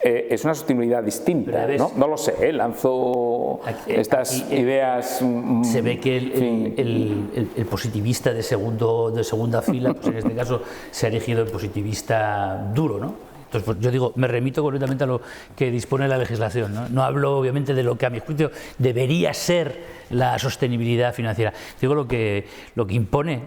es una sostenibilidad distinta, ¿no? No lo sé, lanzo estas ideas. Se ve que el positivista de segunda fila, pues en este caso se ha elegido el positivista duro, ¿no? Entonces, pues yo digo, me remito completamente a lo que dispone la legislación, ¿no? No hablo obviamente de lo que a mi juicio debería ser la sostenibilidad financiera. Digo lo que impone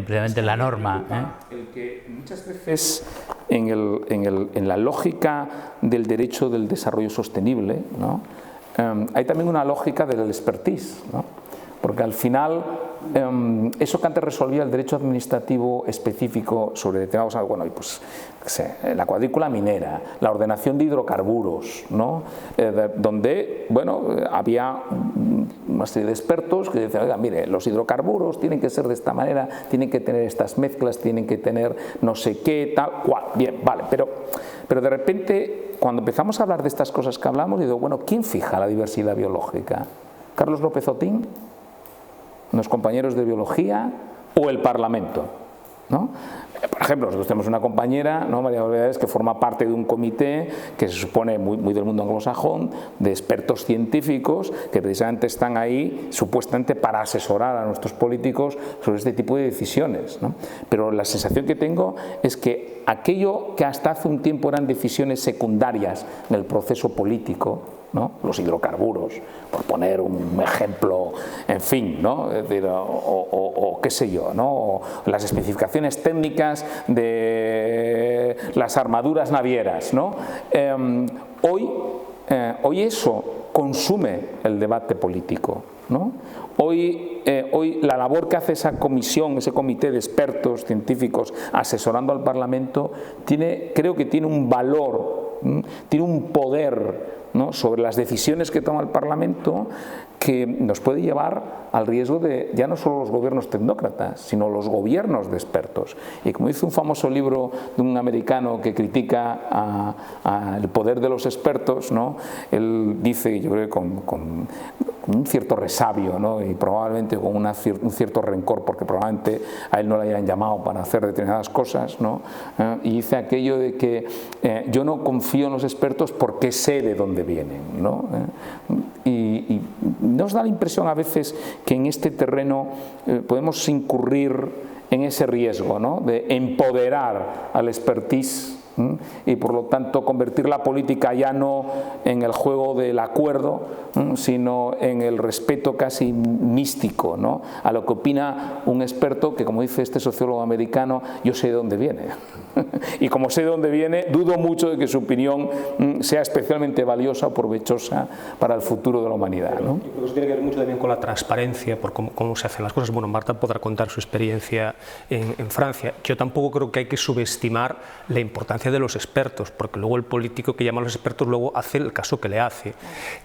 precisamente la norma, ¿eh? El que muchas veces en la lógica del derecho del desarrollo sostenible, ¿no?, hay también una lógica del expertise, ¿no? Porque al final eso que antes resolvía el derecho administrativo específico sobre determinados, bueno, pues la cuadrícula minera, la ordenación de hidrocarburos, ¿no?, donde, bueno, había una serie de expertos que decían, oiga, mire, los hidrocarburos tienen que ser de esta manera, tienen que tener estas mezclas, tienen que tener no sé qué, tal cual, bien, vale, pero de repente cuando empezamos a hablar de estas cosas que hablamos, digo, bueno, ¿quién fija la diversidad biológica? ¿Carlos López Otín? ¿Los compañeros de biología o el Parlamento? ¿No? Por ejemplo, nosotros tenemos una compañera, ¿no?, María Valverde, que forma parte de un comité que se supone muy del mundo anglosajón, de expertos científicos que precisamente están ahí supuestamente para asesorar a nuestros políticos sobre este tipo de decisiones, ¿no? Pero la sensación que tengo es que aquello que hasta hace un tiempo eran decisiones secundarias en el proceso político, ¿no?, los hidrocarburos, por poner un ejemplo, en fin, ¿no?, es decir, o qué sé yo, ¿no?, o las especificaciones técnicas de las armaduras navieras, ¿no? Hoy eso consume el debate político, ¿no? Hoy la labor que hace esa comisión, ese comité de expertos científicos asesorando al Parlamento, creo que tiene un valor, tiene un poder ¿no?, sobre las decisiones que toma el Parlamento, que nos puede llevar al riesgo de ya no solo los gobiernos tecnócratas, sino los gobiernos de expertos. Y como dice un famoso libro de un americano que critica el poder de los expertos, ¿no?, él dice, yo creo que con un cierto resabio, ¿no?, y probablemente con un cierto rencor, porque probablemente a él no le hayan llamado para hacer determinadas cosas, ¿no?, y dice aquello de que yo no confío en los expertos porque sé de dónde vienen, ¿no? Y nos da la impresión a veces que en este terreno podemos incurrir en ese riesgo, ¿no?, de empoderar al expertise y por lo tanto convertir la política ya no en el juego del acuerdo, sino en el respeto casi místico, ¿no?, a lo que opina un experto que, como dice este sociólogo americano, yo sé de dónde viene. Y como sé de dónde viene, dudo mucho de que su opinión sea especialmente valiosa o provechosa para el futuro de la humanidad, ¿no? Yo creo que eso tiene que ver mucho también con la transparencia, por cómo se hacen las cosas. Bueno, Marta podrá contar su experiencia en Francia. Yo tampoco creo que hay que subestimar la importancia de los expertos, porque luego el político que llama a los expertos luego hace el caso que le hace.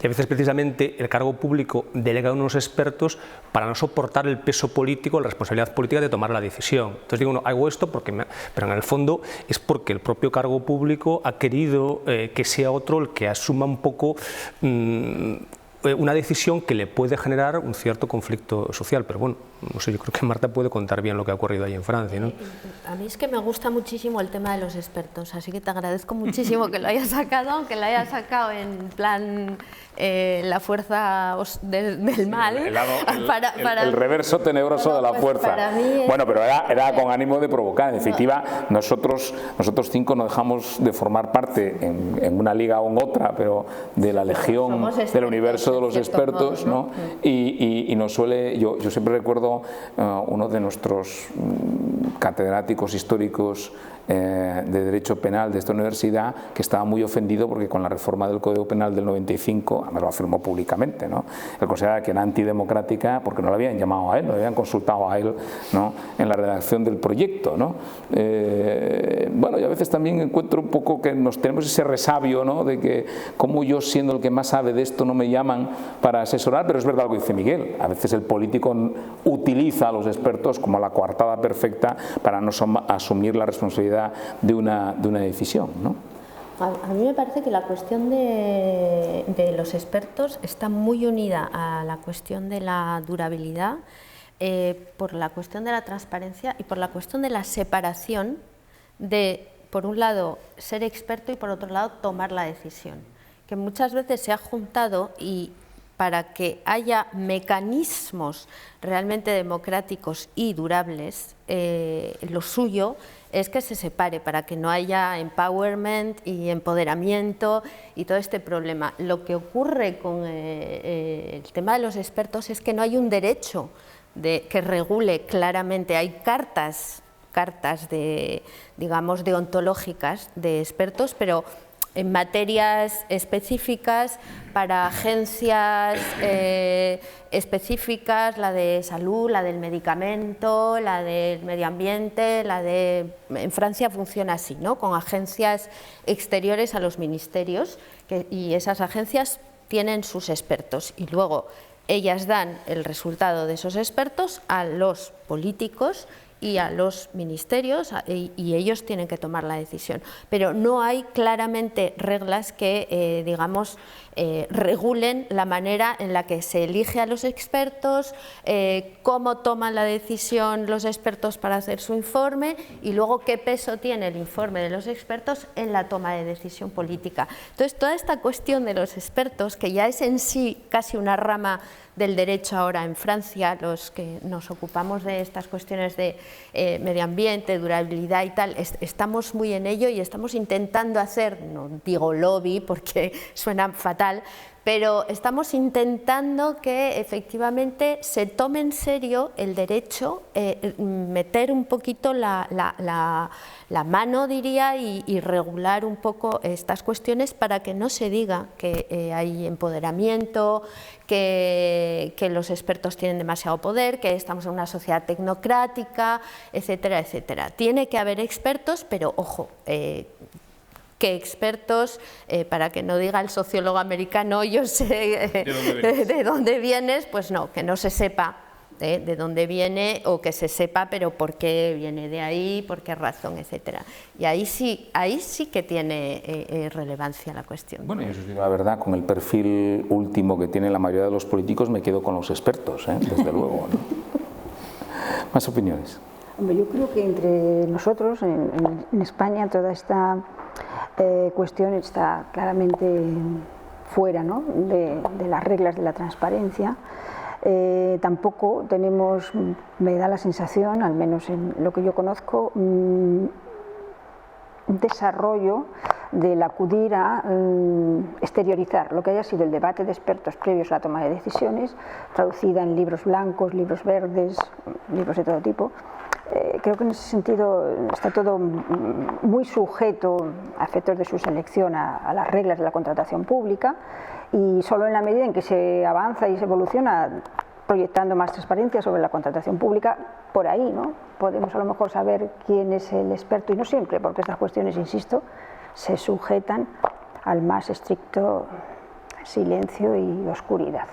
Y a veces precisamente el cargo público delega a unos expertos para no soportar el peso político, la responsabilidad política de tomar la decisión. Entonces digo, no, hago esto porque pero en el fondo es porque el propio cargo público ha querido que sea otro el que asuma un poco una decisión que le puede generar un cierto conflicto social, pero bueno, no sé, yo creo que Marta puede contar bien lo que ha ocurrido ahí en Francia, ¿no? A mí es que me gusta muchísimo el tema de los expertos, así que te agradezco muchísimo que lo hayas sacado, aunque lo hayas sacado en plan la fuerza del mal. El reverso tenebroso de la fuerza. Bueno, pero era con ánimo de provocar. En definitiva, nosotros cinco no dejamos de formar parte en una liga o en otra, pero de la legión del universo de los expertos, ¿no? Y nos suele, yo siempre recuerdo uno de nuestros catedráticos históricos de Derecho Penal de esta universidad, que estaba muy ofendido porque con la reforma del Código Penal del 95, además lo afirmó públicamente, ¿no?, él consideraba que era antidemocrática porque no lo habían llamado a él, no lo habían consultado a él, ¿no?, en la redacción del proyecto, ¿no? Bueno, y a veces también encuentro un poco que nos tenemos ese resabio, ¿no?, de que como yo, siendo el que más sabe de esto, no me llaman para asesorar, pero es verdad lo que dice Miguel, a veces el político utiliza a los expertos como la coartada perfecta para no asumir la responsabilidad de una decisión, ¿no? A mí me parece que la cuestión de los expertos está muy unida a la cuestión de la durabilidad, por la cuestión de la transparencia y por la cuestión de la separación de, por un lado, ser experto y por otro lado, tomar la decisión, que muchas veces se ha juntado y para que haya mecanismos realmente democráticos y durables, lo suyo es que se separe para que no haya empowerment y empoderamiento y todo este problema. Lo que ocurre con el tema de los expertos es que no hay un derecho que regule claramente, hay cartas digamos, deontológicas de expertos, pero en materias específicas para agencias específicas, la de salud, la del medicamento, la del medio ambiente, en Francia funciona así, ¿no?, con agencias exteriores a los ministerios, y esas agencias tienen sus expertos y luego ellas dan el resultado de esos expertos a los políticos y a los ministerios, y ellos tienen que tomar la decisión. Pero no hay claramente reglas que, digamos, regulen la manera en la que se elige a los expertos, cómo toman la decisión los expertos para hacer su informe y luego qué peso tiene el informe de los expertos en la toma de decisión política. Entonces, toda esta cuestión de los expertos, que ya es en sí casi una rama del derecho ahora en Francia, los que nos ocupamos de estas cuestiones de medio ambiente, durabilidad y tal, estamos muy en ello y estamos intentando hacer, no digo lobby porque suena fatal, pero estamos intentando que efectivamente se tome en serio el derecho, meter un poquito la mano, diría, y regular un poco estas cuestiones para que no se diga que hay empoderamiento, que los expertos tienen demasiado poder, que estamos en una sociedad tecnocrática, etcétera, etcétera. Tiene que haber expertos, pero ojo, que expertos, para que no diga el sociólogo americano, yo sé de dónde vienes, pues no, que no se sepa de dónde viene, o que se sepa pero por qué viene de ahí, por qué razón, etcétera. Y ahí sí que tiene relevancia la cuestión. Bueno, yo os digo la verdad, con el perfil último que tienen la mayoría de los políticos me quedo con los expertos, desde luego, ¿no? ¿Más opiniones? Hombre, yo creo que entre nosotros, en España, toda esta cuestión está claramente fuera, ¿no?, de las reglas de la transparencia. Tampoco tenemos, me da la sensación, al menos en lo que yo conozco, un desarrollo del acudir a exteriorizar lo que haya sido el debate de expertos previos a la toma de decisiones, traducida en libros blancos, libros verdes, libros de todo tipo. Creo que en ese sentido está todo muy sujeto a efectos de su selección a las reglas de la contratación pública, y solo en la medida en que se avanza y se evoluciona proyectando más transparencia sobre la contratación pública, por ahí, ¿no?, podemos a lo mejor saber quién es el experto, y no siempre, porque estas cuestiones, insisto, se sujetan al más estricto silencio y oscuridad.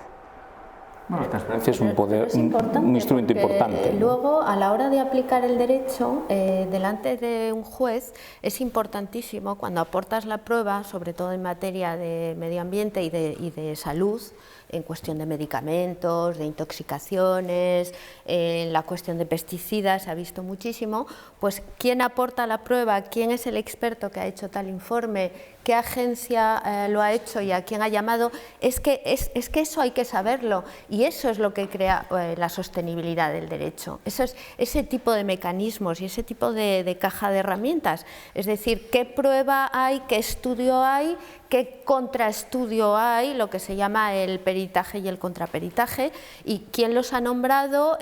Bueno, la transparencia es un poder, un instrumento importante, ¿no? Luego, a la hora de aplicar el derecho, delante de un juez, es importantísimo, cuando aportas la prueba, sobre todo en materia de medio ambiente y de salud, en cuestión de medicamentos, de intoxicaciones, en la cuestión de pesticidas se ha visto muchísimo, pues quién aporta la prueba, quién es el experto que ha hecho tal informe, qué agencia lo ha hecho y a quién ha llamado, es que eso hay que saberlo, y eso es lo que crea la sostenibilidad del derecho. Eso es ese tipo de mecanismos y ese tipo de caja de herramientas, es decir, qué prueba hay, qué estudio hay, qué contraestudio hay, lo que se llama el peritaje y el contraperitaje, y quién los ha nombrado,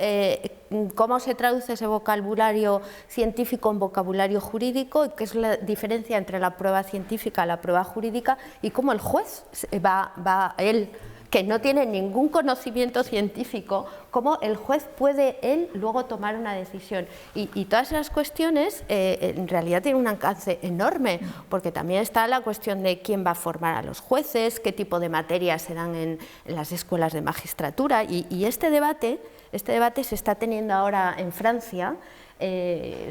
cómo se traduce ese vocabulario científico en vocabulario jurídico, y qué es la diferencia entre la prueba científica y la prueba jurídica, y cómo el juez va él, que no tiene ningún conocimiento científico, cómo el juez puede él luego tomar una decisión. Y todas esas cuestiones en realidad tienen un alcance enorme, porque también está la cuestión de quién va a formar a los jueces, qué tipo de materias se dan en las escuelas de magistratura, y este debate se está teniendo ahora en Francia,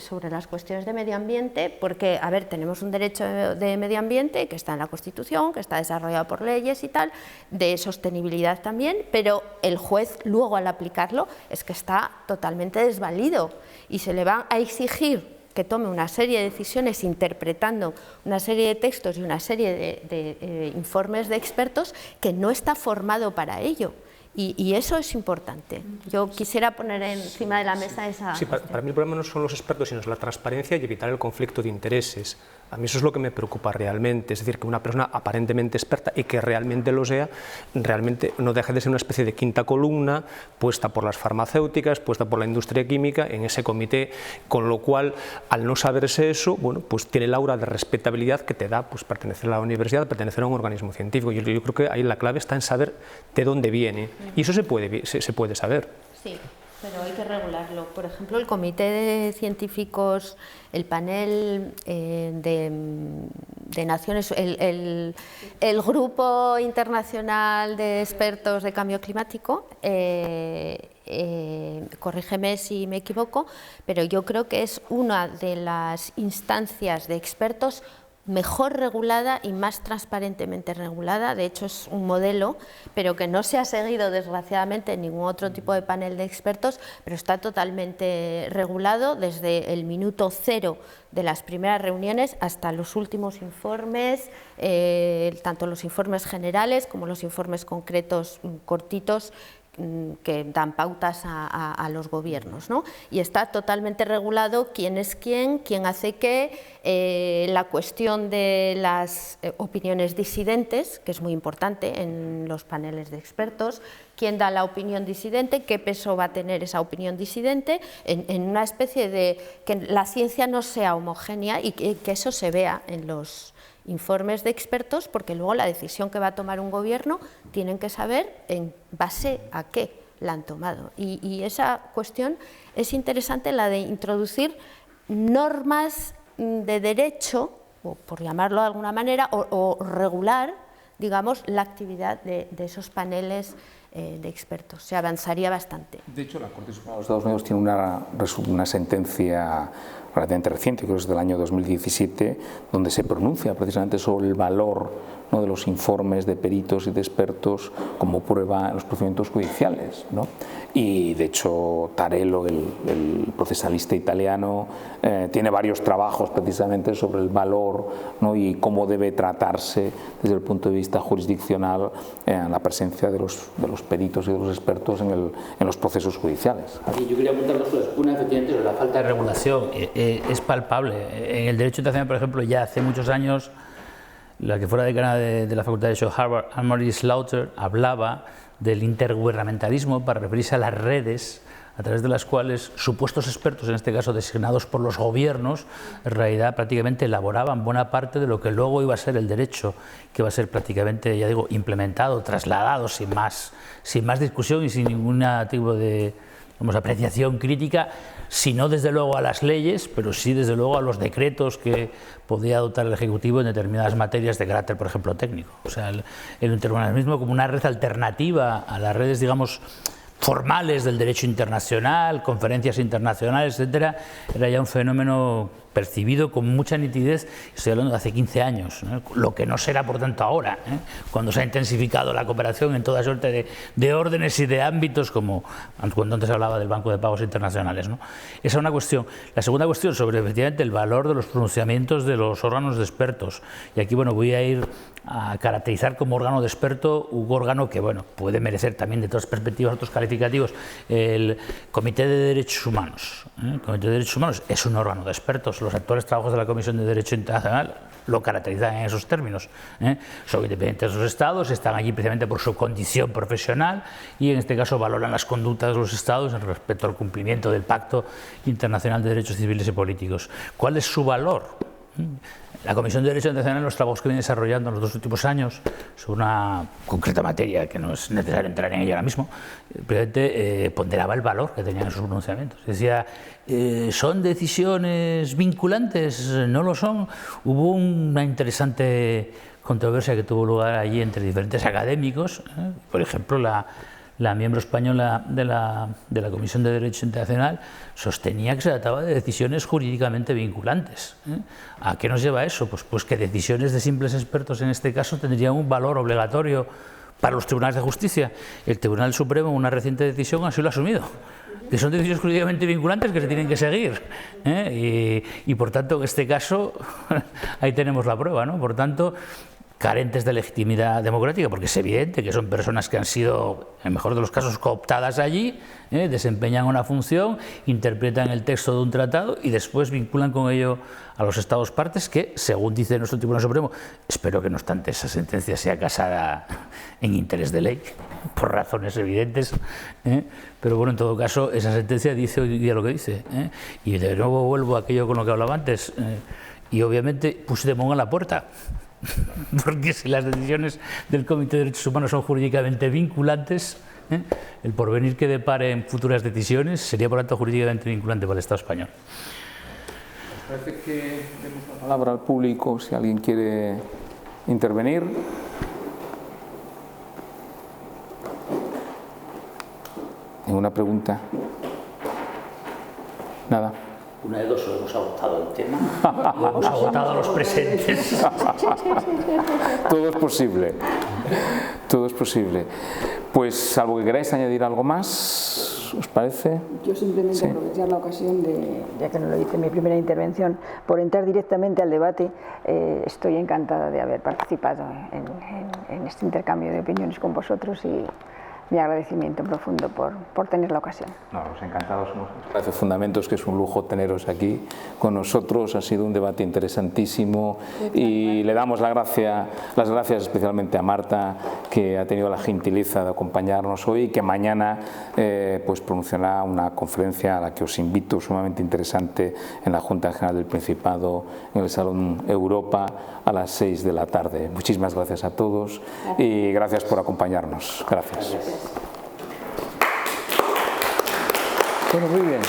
sobre las cuestiones de medio ambiente, porque, a ver, tenemos un derecho de medio ambiente que está en la Constitución, que está desarrollado por leyes y tal, de sostenibilidad también, pero el juez luego, al aplicarlo, es que está totalmente desvalido, y se le va a exigir que tome una serie de decisiones interpretando una serie de textos y una serie de informes de expertos que no está formado para ello. Y eso es importante. Yo quisiera poner encima de la mesa esa... Sí, para mí el problema no son los expertos, sino la transparencia y evitar el conflicto de intereses. A mí eso es lo que me preocupa realmente, es decir, que una persona aparentemente experta y que realmente lo sea, realmente no deje de ser una especie de quinta columna puesta por las farmacéuticas, puesta por la industria química en ese comité, con lo cual, al no saberse eso, bueno, pues tiene el aura de respetabilidad que te da pues pertenecer a la universidad, pertenecer a un organismo científico. Yo creo que ahí la clave está en saber de dónde viene, y eso se puede saber. Sí, pero hay que regularlo. Por ejemplo, el comité de científicos, el panel de Naciones, el grupo internacional de expertos de cambio climático, corrígeme si me equivoco, pero yo creo que es una de las instancias de expertos mejor regulada y más transparentemente regulada. De hecho, es un modelo, pero que no se ha seguido desgraciadamente en ningún otro tipo de panel de expertos, pero está totalmente regulado desde el minuto cero de las primeras reuniones hasta los últimos informes, tanto los informes generales como los informes concretos cortitos, que dan pautas a los gobiernos, ¿no? Y está totalmente regulado quién es quién hace qué, la cuestión de las opiniones disidentes, que es muy importante en los paneles de expertos, quién da la opinión disidente, qué peso va a tener esa opinión disidente, en una especie de que la ciencia no sea homogénea y que eso se vea en los informes de expertos, porque luego la decisión que va a tomar un gobierno tienen que saber en base a qué la han tomado. Y esa cuestión es interesante, la de introducir normas de derecho o por llamarlo de alguna manera, o regular, digamos, la actividad de esos paneles de expertos. Se avanzaría bastante. De hecho, la Corte Suprema de los Estados Unidos tiene una sentencia relativamente reciente, creo que es del año 2017, donde se pronuncia precisamente sobre el valor, ¿no?, de los informes de peritos y de expertos como prueba en los procedimientos judiciales, ¿no? Y de hecho Tarello, el procesalista italiano, tiene varios trabajos precisamente sobre el valor, ¿no?, y cómo debe tratarse desde el punto de vista jurisdiccional la presencia de los peritos y de los expertos en los procesos judiciales. Yo quería apuntar dos cosas. Una, efectivamente, sobre la falta de regulación es palpable. En el derecho internacional, por ejemplo, ya hace muchos años, la que fuera decana de la Facultad de Derecho de Harvard, Anne-Marie Slaughter, hablaba del intergubernamentalismo para referirse a las redes a través de las cuales supuestos expertos, en este caso designados por los gobiernos, en realidad prácticamente elaboraban buena parte de lo que luego iba a ser el derecho, que va a ser prácticamente, ya digo, implementado, trasladado sin más discusión y sin ningún tipo de, vamos, apreciación crítica, sino desde luego a las leyes, pero sí desde luego a los decretos que podía adoptar el Ejecutivo en determinadas materias de carácter, por ejemplo, técnico. O sea, el intergubernamentalismo como una red alternativa a las redes, digamos, formales del derecho internacional, conferencias internacionales, etcétera, era ya un fenómeno percibido con mucha nitidez, estoy hablando de hace 15 años, ¿eh? Lo que no será por tanto ahora, cuando se ha intensificado la cooperación en toda suerte de órdenes y de ámbitos, como cuando antes hablaba del Banco de Pagos Internacionales, ¿no? Esa es una cuestión. La segunda cuestión, sobre efectivamente el valor de los pronunciamientos de los órganos de expertos, y aquí bueno, voy a ir a caracterizar como órgano de experto un órgano que bueno, puede merecer también de todas perspectivas otros calificativos, el Comité de Derechos Humanos. El Comité de Derechos Humanos es un órgano de expertos. Los actuales trabajos de la Comisión de Derecho Internacional lo caracterizan en esos términos. Son independientes de los Estados, están allí precisamente por su condición profesional y en este caso valoran las conductas de los Estados en respecto al cumplimiento del Pacto Internacional de Derechos Civiles y Políticos. ¿Cuál es su valor? La Comisión de Derecho Internacional, los trabajos que viene desarrollando en los 2 últimos años sobre una concreta materia que no es necesario entrar en ella ahora mismo, precisamente ponderaba el valor que tenían esos pronunciamientos. Decía, ¿son decisiones vinculantes? No lo son. Hubo una interesante controversia que tuvo lugar allí entre diferentes académicos, por ejemplo, la miembro española de la Comisión de Derecho Internacional sostenía que se trataba de decisiones jurídicamente vinculantes. ¿A qué nos lleva eso? Pues que decisiones de simples expertos en este caso tendrían un valor obligatorio para los tribunales de justicia. El Tribunal Supremo, en una reciente decisión, así lo ha asumido, que son decisiones jurídicamente vinculantes que se tienen que seguir. Y por tanto, en este caso, ahí tenemos la prueba, ¿no? Por tanto, carentes de legitimidad democrática, porque es evidente que son personas que han sido, en el mejor de los casos, cooptadas allí, desempeñan una función, interpretan el texto de un tratado y después vinculan con ello a los Estados partes que, según dice nuestro Tribunal Supremo, espero que no obstante esa sentencia sea casada en interés de ley, por razones evidentes, pero bueno, en todo caso, esa sentencia dice hoy día lo que dice, y de nuevo vuelvo a aquello con lo que hablaba antes, y obviamente Puigdemont a la puerta. Porque si las decisiones del Comité de Derechos Humanos son jurídicamente vinculantes, el porvenir que depare en futuras decisiones sería por tanto jurídicamente vinculante para el Estado español. Parece que demos la palabra al público si alguien quiere intervenir. ¿Ninguna pregunta? Nada. Una de dos, o hemos agotado el tema o hemos agotado a los presentes. Todo es posible. Todo es posible. Pues, salvo que queráis añadir algo más, ¿os parece? Yo simplemente aprovechar la ocasión de, ya que no lo hice en mi primera intervención, por entrar directamente al debate. Estoy encantada de haber participado en este intercambio de opiniones con vosotros y mi agradecimiento profundo por tener la ocasión. No, los encantados somos. Espacio Fundamentos, que es un lujo teneros aquí con nosotros. Ha sido un debate interesantísimo y le damos las gracias especialmente a Marta, que ha tenido la gentileza de acompañarnos hoy y que mañana pues pronunciará una conferencia a la que os invito, sumamente interesante, en la Junta General del Principado, en el Salón Europa, a las 6 de la tarde. Muchísimas gracias a todos y gracias por acompañarnos. Gracias. Bueno, muy bien.